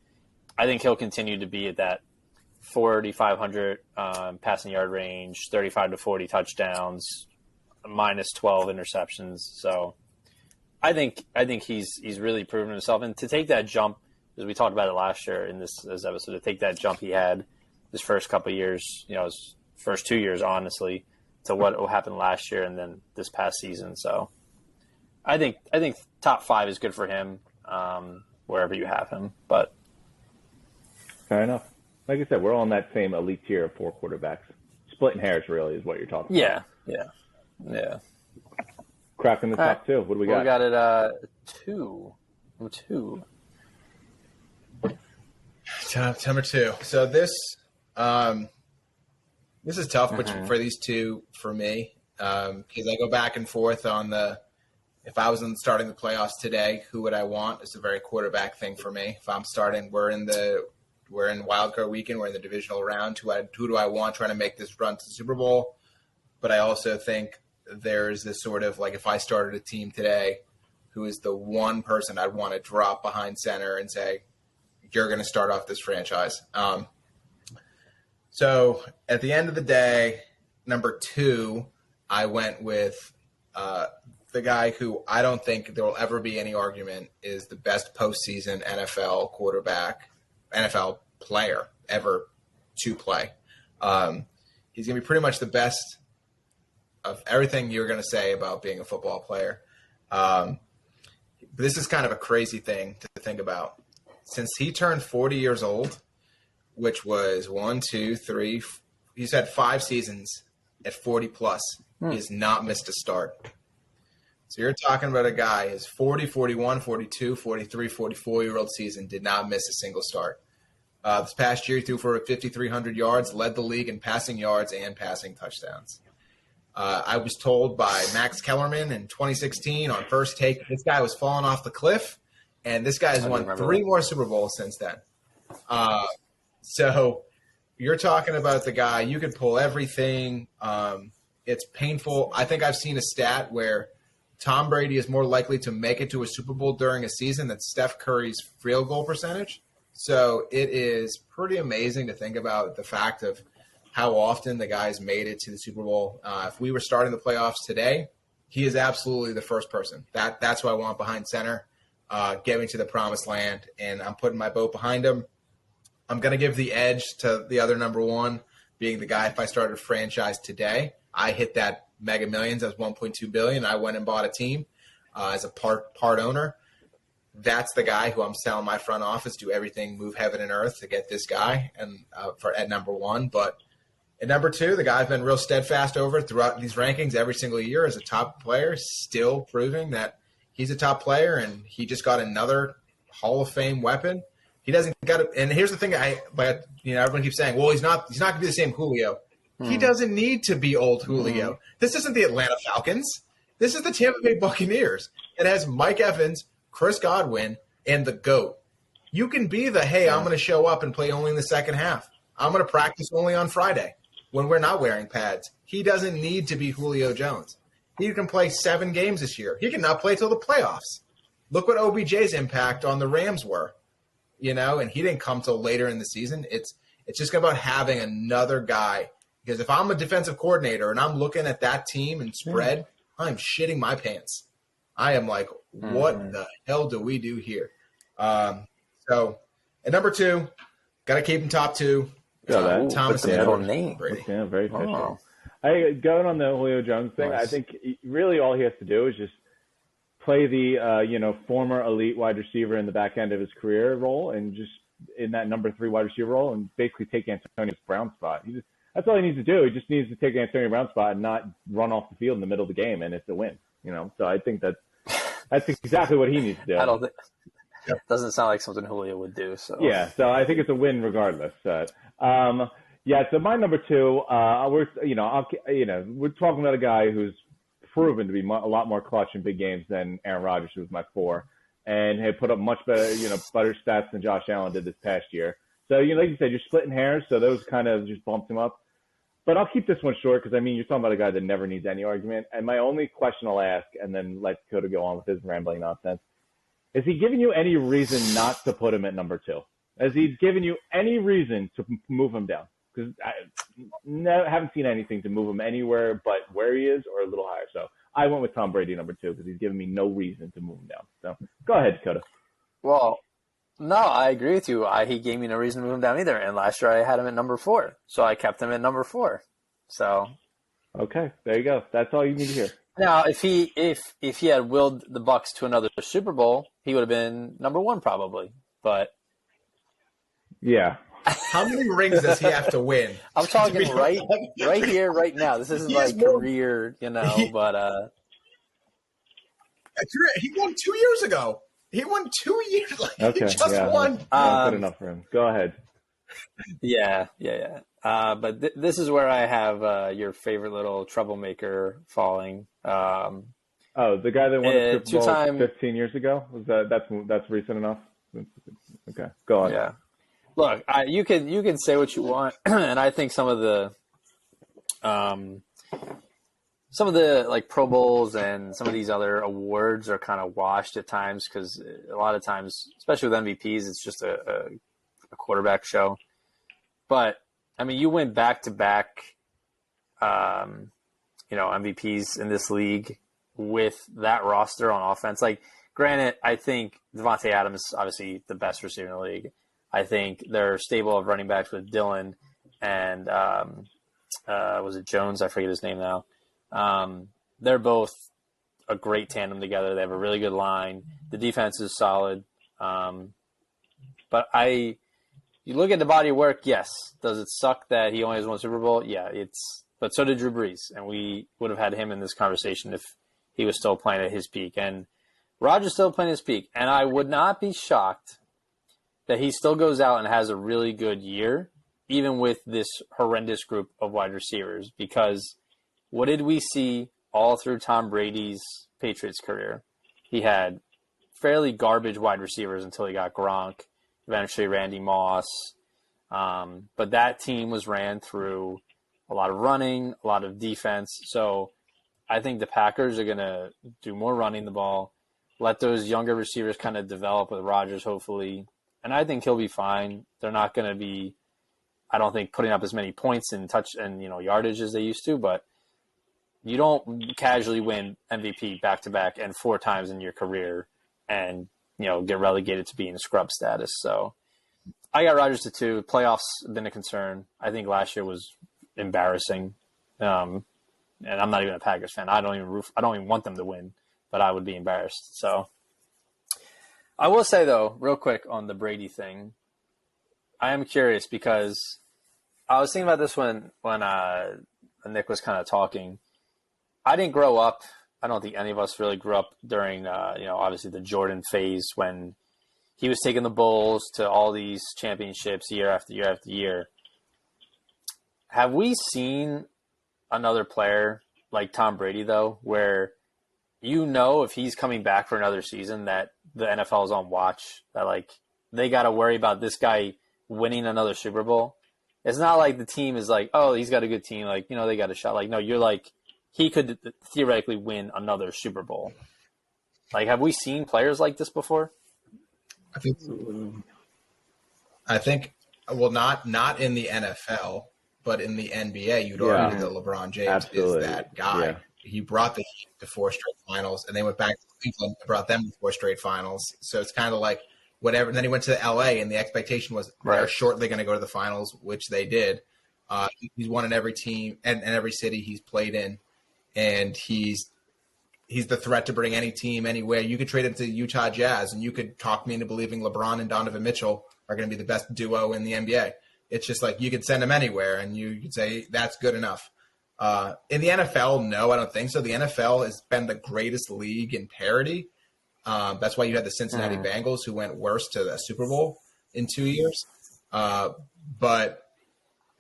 I think he'll continue to be at that 4,500 passing yard range, 35 to 40 touchdowns, minus 12 interceptions. So I think he's really proven himself, and to take that jump, as we talked about it last year in this episode, to take that jump he had his first couple of years, his first 2 years, honestly, to what happened last year and then this past season. So I think top 5 is good for him wherever you have him. But fair enough. Like I said, we're all in that same elite tier of 4 quarterbacks. Splitting hairs really is what you're talking about. Yeah. Cracking the top 2. What do we got? We got it 2. Number 2. Number 2. So this is tough for these two for me because I go back and forth on if I was starting the playoffs today, who would I want? It's a very quarterback thing for me. If I'm starting, we're in wildcard weekend, we're in the divisional round. Who do I want trying to make this run to the Super Bowl? But I also think there's this sort of if I started a team today, who is the one person I'd want to drop behind center and say, you're going to start off this franchise. So at the end of the day, number 2, I went with the guy who I don't think there will ever be any argument is the best postseason NFL quarterback, NFL player ever to play. He's going to be pretty much the best of everything you're going to say about being a football player. But this is kind of a crazy thing to think about. Since he turned 40 years old, which was 1, 2, 3, he's had 5 seasons at 40 plus. He has not missed a start. So you're talking about a guy, his 40, 41, 42, 43, 44-year-old season did not miss a single start. This past year, he threw for 5,300 yards, led the league in passing yards and passing touchdowns. I was told by Max Kellerman in 2016 on First Take, this guy was falling off the cliff, and this guy has won 3 more Super Bowls since then. So you're talking about the guy, you could pull everything. It's painful. I think I've seen a stat where Tom Brady is more likely to make it to a Super Bowl during a season than Steph Curry's field goal percentage. So it is pretty amazing to think about the fact of how often the guy's made it to the Super Bowl. If we were starting the playoffs today, he is absolutely the first person. That's who I want behind center, getting to the promised land, and I'm putting my boat behind him. I'm going to give the edge to the other number 1, being the guy, if I started a franchise today, I hit that Mega Millions as $1.2 billion. I went and bought a team as a part owner. That's the guy who I'm selling my front office, do everything, move heaven and earth to get this guy and at number 1. But at number 2, the guy I've been real steadfast over throughout these rankings every single year as a top player, still proving that he's a top player, and he just got another Hall of Fame weapon. He doesn't got it. And here's the thing, everyone keeps saying, well, he's not going to be the same Julio. He doesn't need to be old Julio. This isn't the Atlanta Falcons. This is the Tampa Bay Buccaneers. It has Mike Evans, Chris Godwin, and the GOAT. You can be I'm going to show up and play only in the second half. I'm going to practice only on Friday when we're not wearing pads. He doesn't need to be Julio Jones. He can play 7 games this year. He can not play till the playoffs. Look what OBJ's impact on the Rams were, and he didn't come till later in the season. It's just about having another guy. Because if I'm a defensive coordinator and I'm looking at that team and spread, I'm shitting my pants. I am like, what the hell do we do here? So at number 2, got to keep him top 2. Thomas and name. Brady. Yeah, very official. Going on the Julio Jones thing, nice. I think really all he has to do is just play the former elite wide receiver in the back end of his career role, and just in that number 3 wide receiver role, and basically take Antonio Brown's spot. That's all he needs to do. He just needs to take Antonio Brown's spot and not run off the field in the middle of the game, and it's a win. So I think that's exactly what he needs to do. I don't think it doesn't sound like something Julio would do. So yeah, so I think it's a win regardless. So my number 2, we're talking about a guy who's proven to be a lot more clutch in big games than Aaron Rodgers, who was my 4, and had put up much better stats than Josh Allen did this past year. So, like you said, you're splitting hairs, so those kind of just bumped him up. But I'll keep this one short because, you're talking about a guy that never needs any argument. And my only question I'll ask, and then let Dakota go on with his rambling nonsense, is he giving you any reason not to put him at number 2? Has he given you any reason to move him down? Because I haven't seen anything to move him anywhere but where he is or a little higher. So I went with Tom Brady number 2 because he's given me no reason to move him down. So go ahead, Dakota. Well, no, I agree with you. He gave me no reason to move him down either. And last year I had him at number 4, so I kept him at number 4. So, okay, there you go. That's all you need to hear. Now, if he had willed the Bucs to another Super Bowl, he would have been number 1 probably. But yeah, how many rings does he have to win? I'm talking right here, right now. This isn't career, but he won 2 years ago. He won 2 years. Okay, he just won. Good enough for him. Go ahead. Yeah. But this is where I have your favorite little troublemaker falling. The guy that won the Super Bowl 15 years ago? That's recent enough? Okay, go on. Yeah. Look, you can say what you want, and I think some of the Pro Bowls and some of these other awards are kind of washed at times because a lot of times, especially with MVPs, it's just a quarterback show. But you win back-to-back, MVPs in this league with that roster on offense. Like, granted, I think Devontae Adams is obviously the best receiver in the league. I think they're stable of running backs with Dillon and was it Jones? I forget his name now. They're both a great tandem together. They have a really good line. The defense is solid. But you look at the body of work, yes. Does it suck that he only has 1 Super Bowl? Yeah, but so did Drew Brees, and we would have had him in this conversation if he was still playing at his peak. And Rodgers still playing at his peak. And I would not be shocked that he still goes out and has a really good year, even with this horrendous group of wide receivers, because what did we see all through Tom Brady's Patriots career? He had fairly garbage wide receivers until he got Gronk, eventually Randy Moss. But that team was ran through a lot of running, a lot of defense. So I think the Packers are going to do more running the ball, let those younger receivers kind of develop with Rodgers, hopefully. And I think he'll be fine. They're not going to be, I don't think, putting up as many points and yardage as they used to, but you don't casually win MVP back-to-back and 4 times in your career and, get relegated to being scrub status. So I got Rodgers to 2. Playoffs have been a concern. I think last year was embarrassing. And I'm not even a Packers fan. I don't even want them to win, but I would be embarrassed. So I will say, though, real quick on the Brady thing, I am curious because I was thinking about this when Nick was kind of talking. I didn't grow up. I don't think any of us really grew up during, obviously the Jordan phase when he was taking the Bulls to all these championships year after year after year. Have we seen another player like Tom Brady, though, where if he's coming back for another season that the NFL is on watch, that they got to worry about this guy winning another Super Bowl? It's not like the team is like, oh, he's got a good team. They got a shot. No, you're he could theoretically win another Super Bowl. Like, have we seen players like this before? I think, well, not in the NFL, but in the NBA, you'd argue that LeBron James is that guy. Yeah. He brought the Heat to 4 straight finals, and they went back to Cleveland and brought them to 4 straight finals. So it's kind of like whatever. And then he went to LA, and the expectation was they're shortly going to go to the finals, which they did. He's won in every team and every city he's played in, and he's the threat to bring any team anywhere. You could trade him to Utah Jazz, and you could talk me into believing LeBron and Donovan Mitchell are going to be the best duo in the NBA. It's just like you could send him anywhere, and you could say that's good enough. In the NFL, no, I don't think so. The NFL has been the greatest league in parity. That's why you had the Cincinnati Bengals, who went worse to the Super Bowl in 2 years. But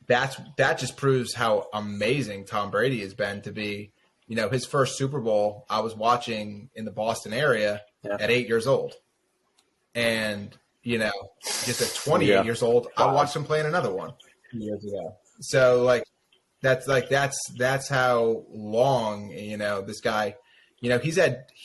that just proves how amazing Tom Brady has been to be. You know, his first Super Bowl I was watching in the Boston area at 8 years old. And, you know, just at 28 years old, I watched him play in another one 2 years ago. So, that's how long, you know, this guy, you know,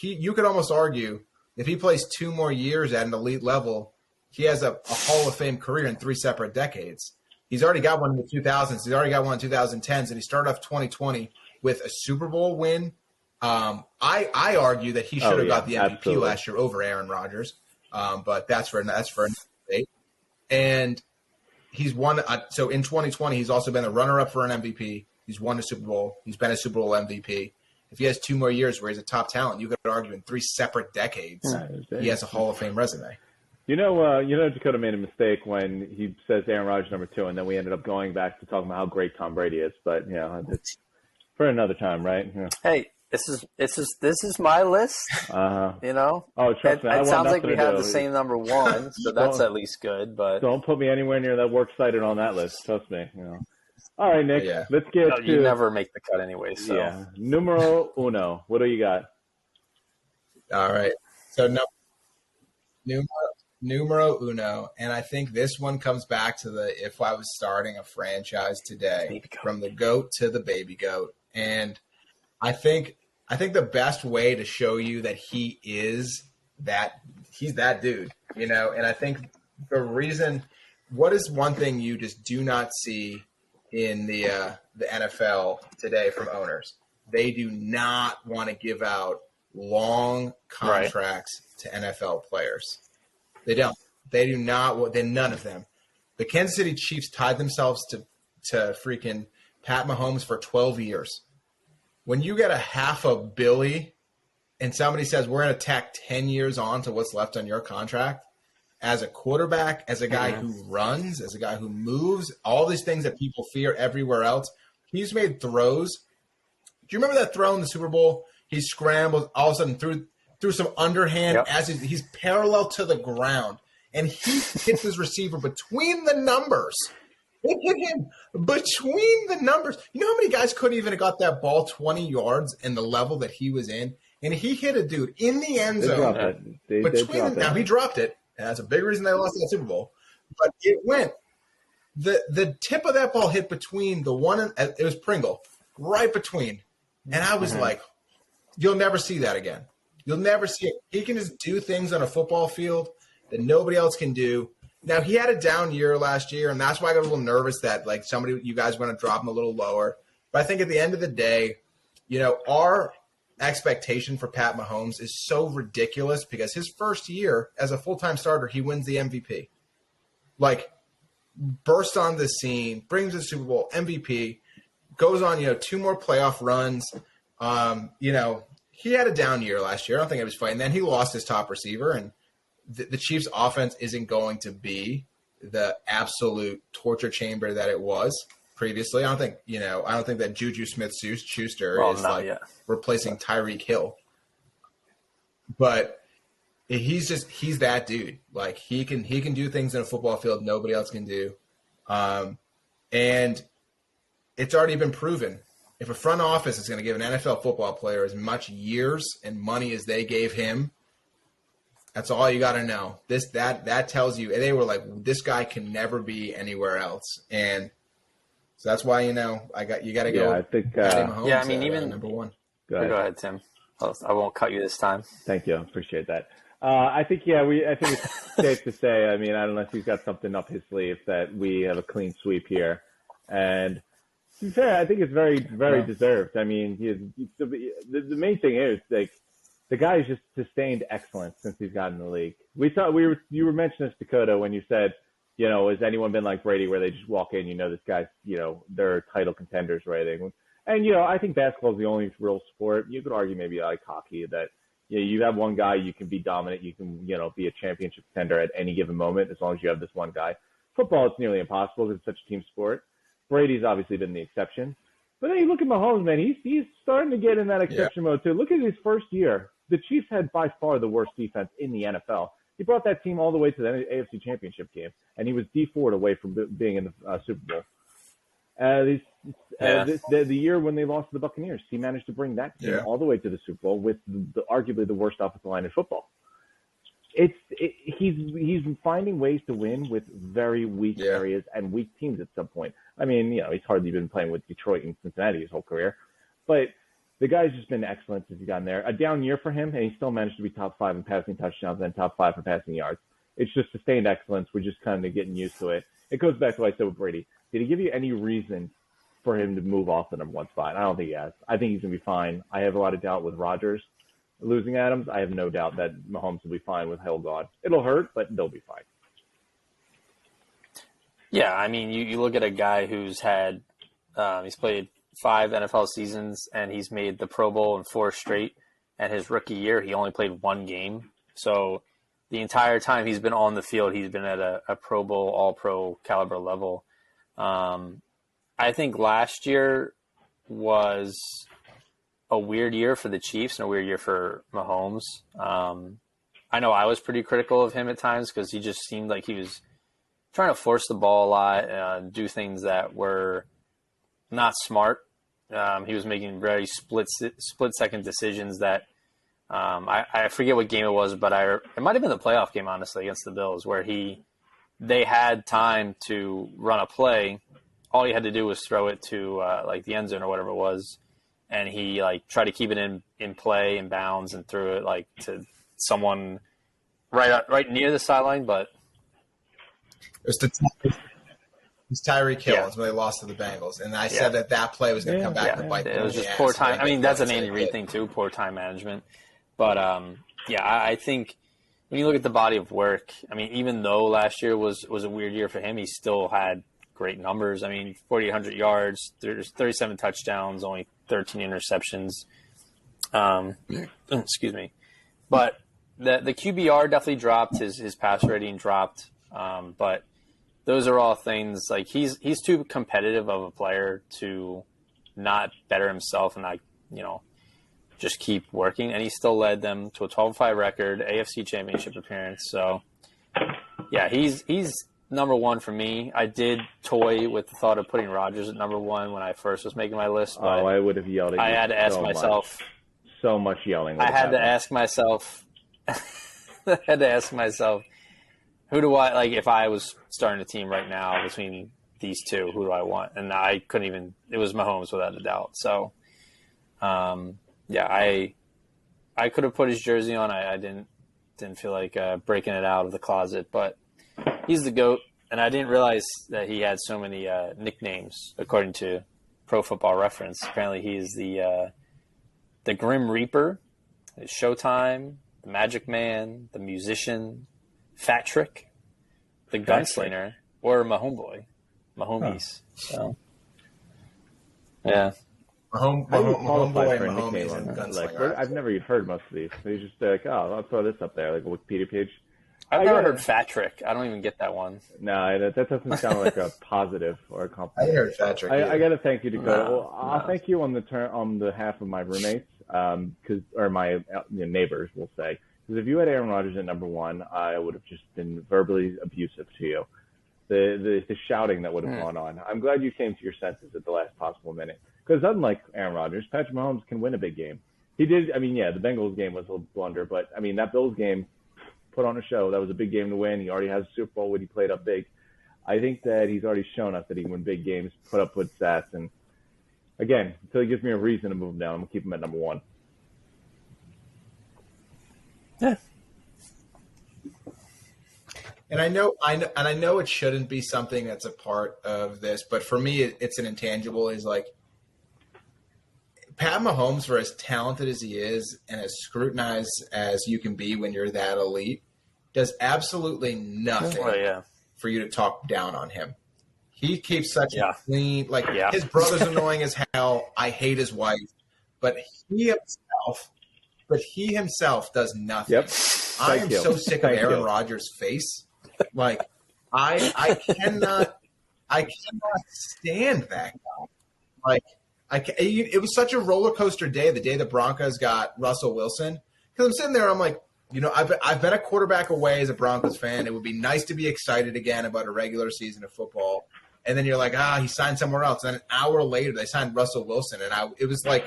you could almost argue if he plays 2 more years at an elite level, he has a Hall of Fame career in 3 separate decades. He's already got one in the 2000s. He's already got one in 2010s, and he started off 2020 with a Super Bowl win. I argue that he should have got the MVP last year over Aaron Rodgers, but that's for another debate. And he's won. So in 2020, he's also been a runner-up for an MVP. He's won a Super Bowl. He's been a Super Bowl MVP. If he has 2 more years where he's a top talent, you could argue in 3 separate decades, he has a Hall of Fame resume. You know, Dakota made a mistake when he says Aaron Rodgers number 2, and then we ended up going back to talking about how great Tom Brady is. But you know, it's for another time, right? Yeah. Hey, this is my list. You know, trust me, it sounds like we have the same number 1, so that's at least good. But don't put me anywhere near that works cited on that list. Trust me. You know. All right, Nick. Let's get to. You never make the cut anyway. So numero uno. What do you got? All right. So numero uno, and I think this one comes back to if I was starting a franchise today, from the GOAT to the baby goat. And I think the best way to show you that he's that dude, you know, and I think what is one thing you just do not see in the NFL today from owners? They do not want to give out long contracts to NFL players. They don't. They do not. None of them. The Kansas City Chiefs tied themselves to freaking Pat Mahomes for 12 years. When you get a $500 million and somebody says we're going to tack 10 years on to what's left on your contract, as a quarterback, as a guy who runs, as a guy who moves, all these things that people fear everywhere else, he's made throws. Do you remember that throw in the Super Bowl? He scrambled, all of a sudden threw some underhand as he's parallel to the ground, and he hits his receiver between the numbers. They hit him between the numbers. You know how many guys couldn't even have got that ball 20 yards in the level that he was in? And he hit a dude in the end zone. Now, he dropped it, and that's a big reason they lost that Super Bowl. But it went. The tip of that ball hit between the one – it was Pringle, right between. And I was like, you'll never see that again. You'll never see it. He can just do things on a football field that nobody else can do. Now, he had a down year last year, and that's why I got a little nervous that, like, you guys were going to drop him a little lower. But I think at the end of the day, you know, our expectation for Pat Mahomes is so ridiculous because his first year as a full-time starter, he wins the MVP. Like, bursts on the scene, brings the Super Bowl, MVP, goes on, 2 more playoff runs. He had a down year last year. I don't think it was fighting. Then he lost his top receiver, and the Chiefs' offense isn't going to be the absolute torture chamber that it was previously. I don't think that Juju Smith-Schuster is replacing Tyreek Hill. But he's that dude. Like, he can do things in a football field nobody else can do. And it's already been proven. If a front office is going to give an NFL football player as much years and money as they gave him, that's all you got to know. That tells you, and they were like, this guy can never be anywhere else. And so that's why, you got to go. Yeah, I think, Mahomes, even number 1. Go ahead, Tim. I won't cut you this time. Thank you. Appreciate that. I think it's safe to say, I mean, unless he's got something up his sleeve, that we have a clean sweep here. And to be fair, I think it's very, very deserved. I mean, the main thing is, like, the guy's just sustained excellence since he's gotten in the league. You were mentioning this, Dakota, when you said, has anyone been like Brady where they just walk in, this guy's, they're title contenders or anything. And, I think basketball is the only real sport. You could argue maybe like hockey that, you have one guy, you can be dominant, you can, be a championship contender at any given moment as long as you have this one guy. Football, it's nearly impossible because it's such a team sport. Brady's obviously been the exception. But then you look at Mahomes, man, he's starting to get in that exception mode too. Look at his first year. The Chiefs had by far the worst defense in the NFL. He brought that team all the way to the AFC Championship game, and he was D4 away from being in the Super Bowl. The year when they lost to the Buccaneers, he managed to bring that team all the way to the Super Bowl with arguably the worst offensive line in football. He's finding ways to win with very weak areas and weak teams at some point. I mean, he's hardly been playing with Detroit and Cincinnati his whole career, but the guy's just been excellent since he's gotten there. A down year for him, and he still managed to be top 5 in passing touchdowns and top 5 for passing yards. It's just sustained excellence. We're just kind of getting used to it. It goes back to what I said with Brady. Did he give you any reason for him to move off the number 1 spot? I don't think he has. I think he's going to be fine. I have a lot of doubt with Rodgers losing Adams. I have no doubt that Mahomes will be fine with Hill gone. It'll hurt, but they'll be fine. Yeah, I mean, you look at a guy who's had he's played 5 NFL seasons, and he's made the Pro Bowl in 4 straight. And his rookie year, he only played 1 game. So the entire time he's been on the field, he's been at a Pro Bowl, All-Pro caliber level. I think last year was a weird year for the Chiefs and a weird year for Mahomes. I know I was pretty critical of him at times because he just seemed like he was trying to force the ball a lot and do things that were not smart. He was making very split-second decisions that I forget what game it was, but it might have been the playoff game, honestly, against the Bills, where they had time to run a play. All he had to do was throw it to like the end zone or whatever it was, and he tried to keep it in play and bounds and threw it to someone right near the sideline, but it was Tyreek Hill. That's when they lost to the Bengals, and I said that play was going to come back to bite them. It was just poor time. I mean, that's an Andy Reid thing too, poor time management. But I think when you look at the body of work, I mean, even though last year was a weird year for him, he still had great numbers. I mean, 4,800 yards, there's 37 touchdowns, only 13 interceptions. Excuse me. But the QBR definitely dropped. His pass rating dropped. But those are all things like he's too competitive of a player to not better himself and not, just keep working. And he still led them to a 12-5 record, AFC Championship appearance. So, yeah, he's number 1 for me. I did toy with the thought of putting Rodgers at number 1 when I first was making my list. But I would have yelled at you. I had to ask myself. So much yelling. I had to ask myself. Who do I like if I was starting a team right now between these two? Who do I want? And I couldn't even. It was Mahomes without a doubt. So, I could have put his jersey on. I didn't feel like breaking it out of the closet, but he's the GOAT, and I didn't realize that he had so many nicknames according to Pro Football Reference. Apparently, he's the Grim Reaper, the Showtime, the Magic Man, the Musician, Fat Trick, the Gunslinger, or Mahomes. So, yeah. I've never even heard most of these. He's just like, I'll throw this up there, like a Wikipedia page. I've never heard Fat Trick. I don't even get that one. No, that doesn't sound like a positive or a compliment. I heard Fat Trick. I got to thank you, Dakota. I'll thank you on behalf of my roommates, or my neighbors, we'll say. Because if you had Aaron Rodgers at number 1, I would have just been verbally abusive to you. The shouting that would have gone on. I'm glad you came to your senses at the last possible minute. Because unlike Aaron Rodgers, Patrick Mahomes can win a big game. He did. I mean, the Bengals game was a blunder, but I mean that Bills game put on a show. That was a big game to win. He already has a Super Bowl when he played up big. I think that he's already shown us that he can win big games, put up good stats, and again, until he gives me a reason to move him down, I'm gonna keep him at number 1. Yeah. And I know it shouldn't be something that's a part of this, but for me, it's an intangible. Is like Pat Mahomes, for as talented as he is and as scrutinized as you can be when you're that elite, does absolutely nothing for you to talk down on him. He keeps such a clean, his brother's annoying as hell. I hate his wife, but he himself does nothing. Yep. I am so sick of Aaron Rodgers' face. Like I cannot stand that guy. Like it was such a roller coaster day. The day the Broncos got Russell Wilson, because I'm sitting there, I'm like, I've been a quarterback away as a Broncos fan. It would be nice to be excited again about a regular season of football. And then you're like, he signed somewhere else. And then an hour later, they signed Russell Wilson, and it was like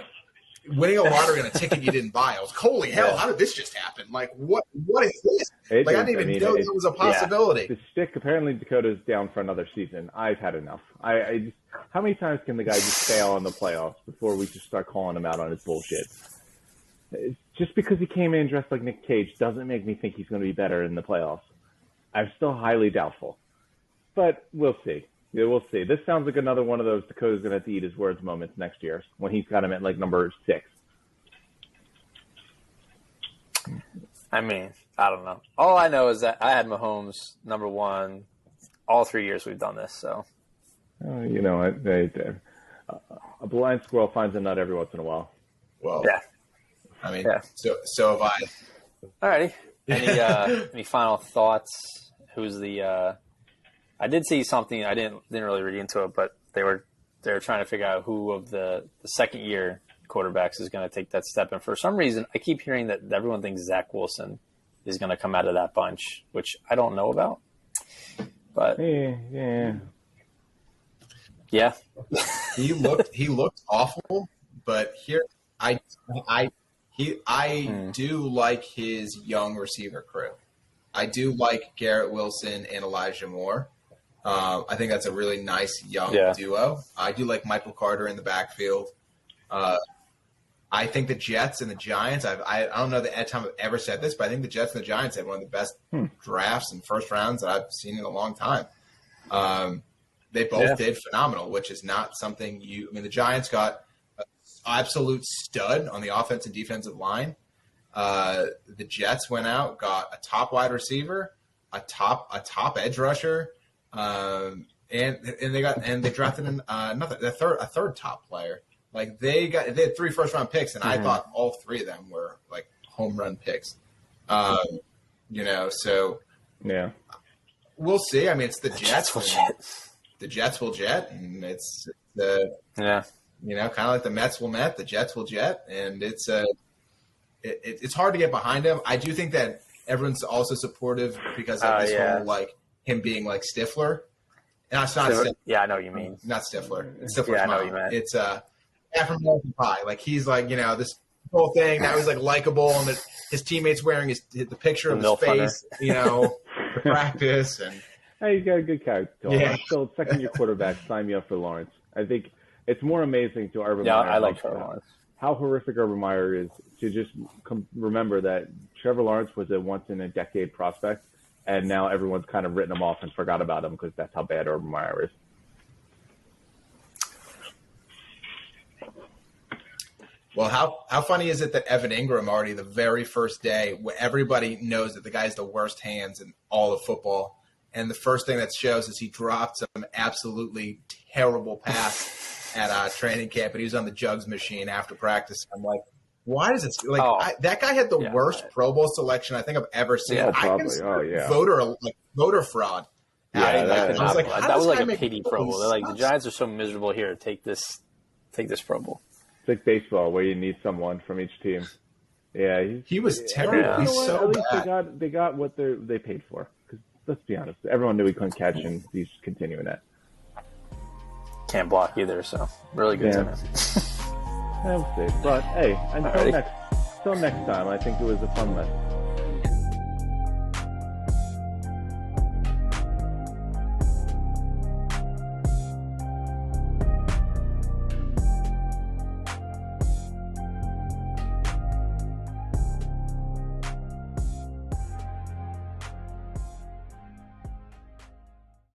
winning a lottery on a ticket you didn't buy. I was like, holy hell, how did this just happen? Like, what is this? I didn't even know it was a possibility. The stick, apparently Dakota's down for another season. I've had enough. I just, how many times can the guy just fail in the playoffs before we just start calling him out on his bullshit? Just because he came in dressed like Nick Cage doesn't make me think he's going to be better in the playoffs. I'm still highly doubtful. But we'll see. Yeah, we'll see. This sounds like another one of those Dakota's going to have to eat his words moments next year when he's got him at like number 6. I mean, I don't know. All I know is that I had Mahomes number 1 all 3 years we've done this. So, a blind squirrel finds a nut every once in a while. Well, yeah. I mean, so have I. All righty. Any final thoughts? Who's the? I did see something. I didn't really read into it, but they were trying to figure out who of the second year quarterbacks is going to take that step. And for some reason, I keep hearing that everyone thinks Zach Wilson is going to come out of that bunch, which I don't know about. But yeah. He looked awful, but here I do like his young receiver crew. I do like Garrett Wilson and Elijah Moore. I think that's a really nice young duo. I do like Michael Carter in the backfield. I think the Jets and the Giants, I don't know the time I've ever said this, but I think the Jets and the Giants had one of the best drafts and first rounds that I've seen in a long time. They both did phenomenal, which is not something the Giants got an absolute stud on the offensive and defensive line. The Jets went out, got a top wide receiver, a top edge rusher, and they drafted a third top player. Like they had 3 first round picks, and I thought all 3 of them were like home run picks. So we'll see. I mean, it's the Jets. The Jets will jet, and it's kind of like the Mets will Met, the Jets will jet, and it's hard to get behind him. I do think that everyone's also supportive because of this whole like him being like Stifler. And it's not Stifler. Yeah, I know what you mean. Not Stifler. Stifler's I know what you meant. It's from American Pie. Like he's like this whole thing. Now he's like likable, and his teammates wearing the picture of his face, to practice. And hey, he's got a good character. Yeah. Still second-year quarterback. Sign me up for Lawrence. I think it's more amazing to Urban Meyer. Yeah, I like Trevor Lawrence. How horrific Urban Meyer is to just remember that Trevor Lawrence was a once-in-a-decade prospect, and now everyone's kind of written him off and forgot about him because that's how bad Urban Meyer is. Well, how funny is it that Evan Ingram already the very first day, everybody knows that the guy's the worst hands in all of football, and the first thing that shows is he dropped some absolutely terrible pass at training camp, and he was on the jugs machine after practice. I'm like, why is it like that guy had the worst Pro Bowl selection I think I've ever seen. Yeah, I can voter fraud. That was like a pity Pro Bowl. They're like, the Giants are so miserable here. Take this Pro Bowl. It's like baseball where you need someone from each team. Yeah, he was terrible. Yeah. He's so At least bad. they got what they paid for. Because let's be honest, everyone knew he couldn't catch, and he's continuing that. Can't block either, so really good tennis. We'll see. But hey, until next time, I think it was a fun list.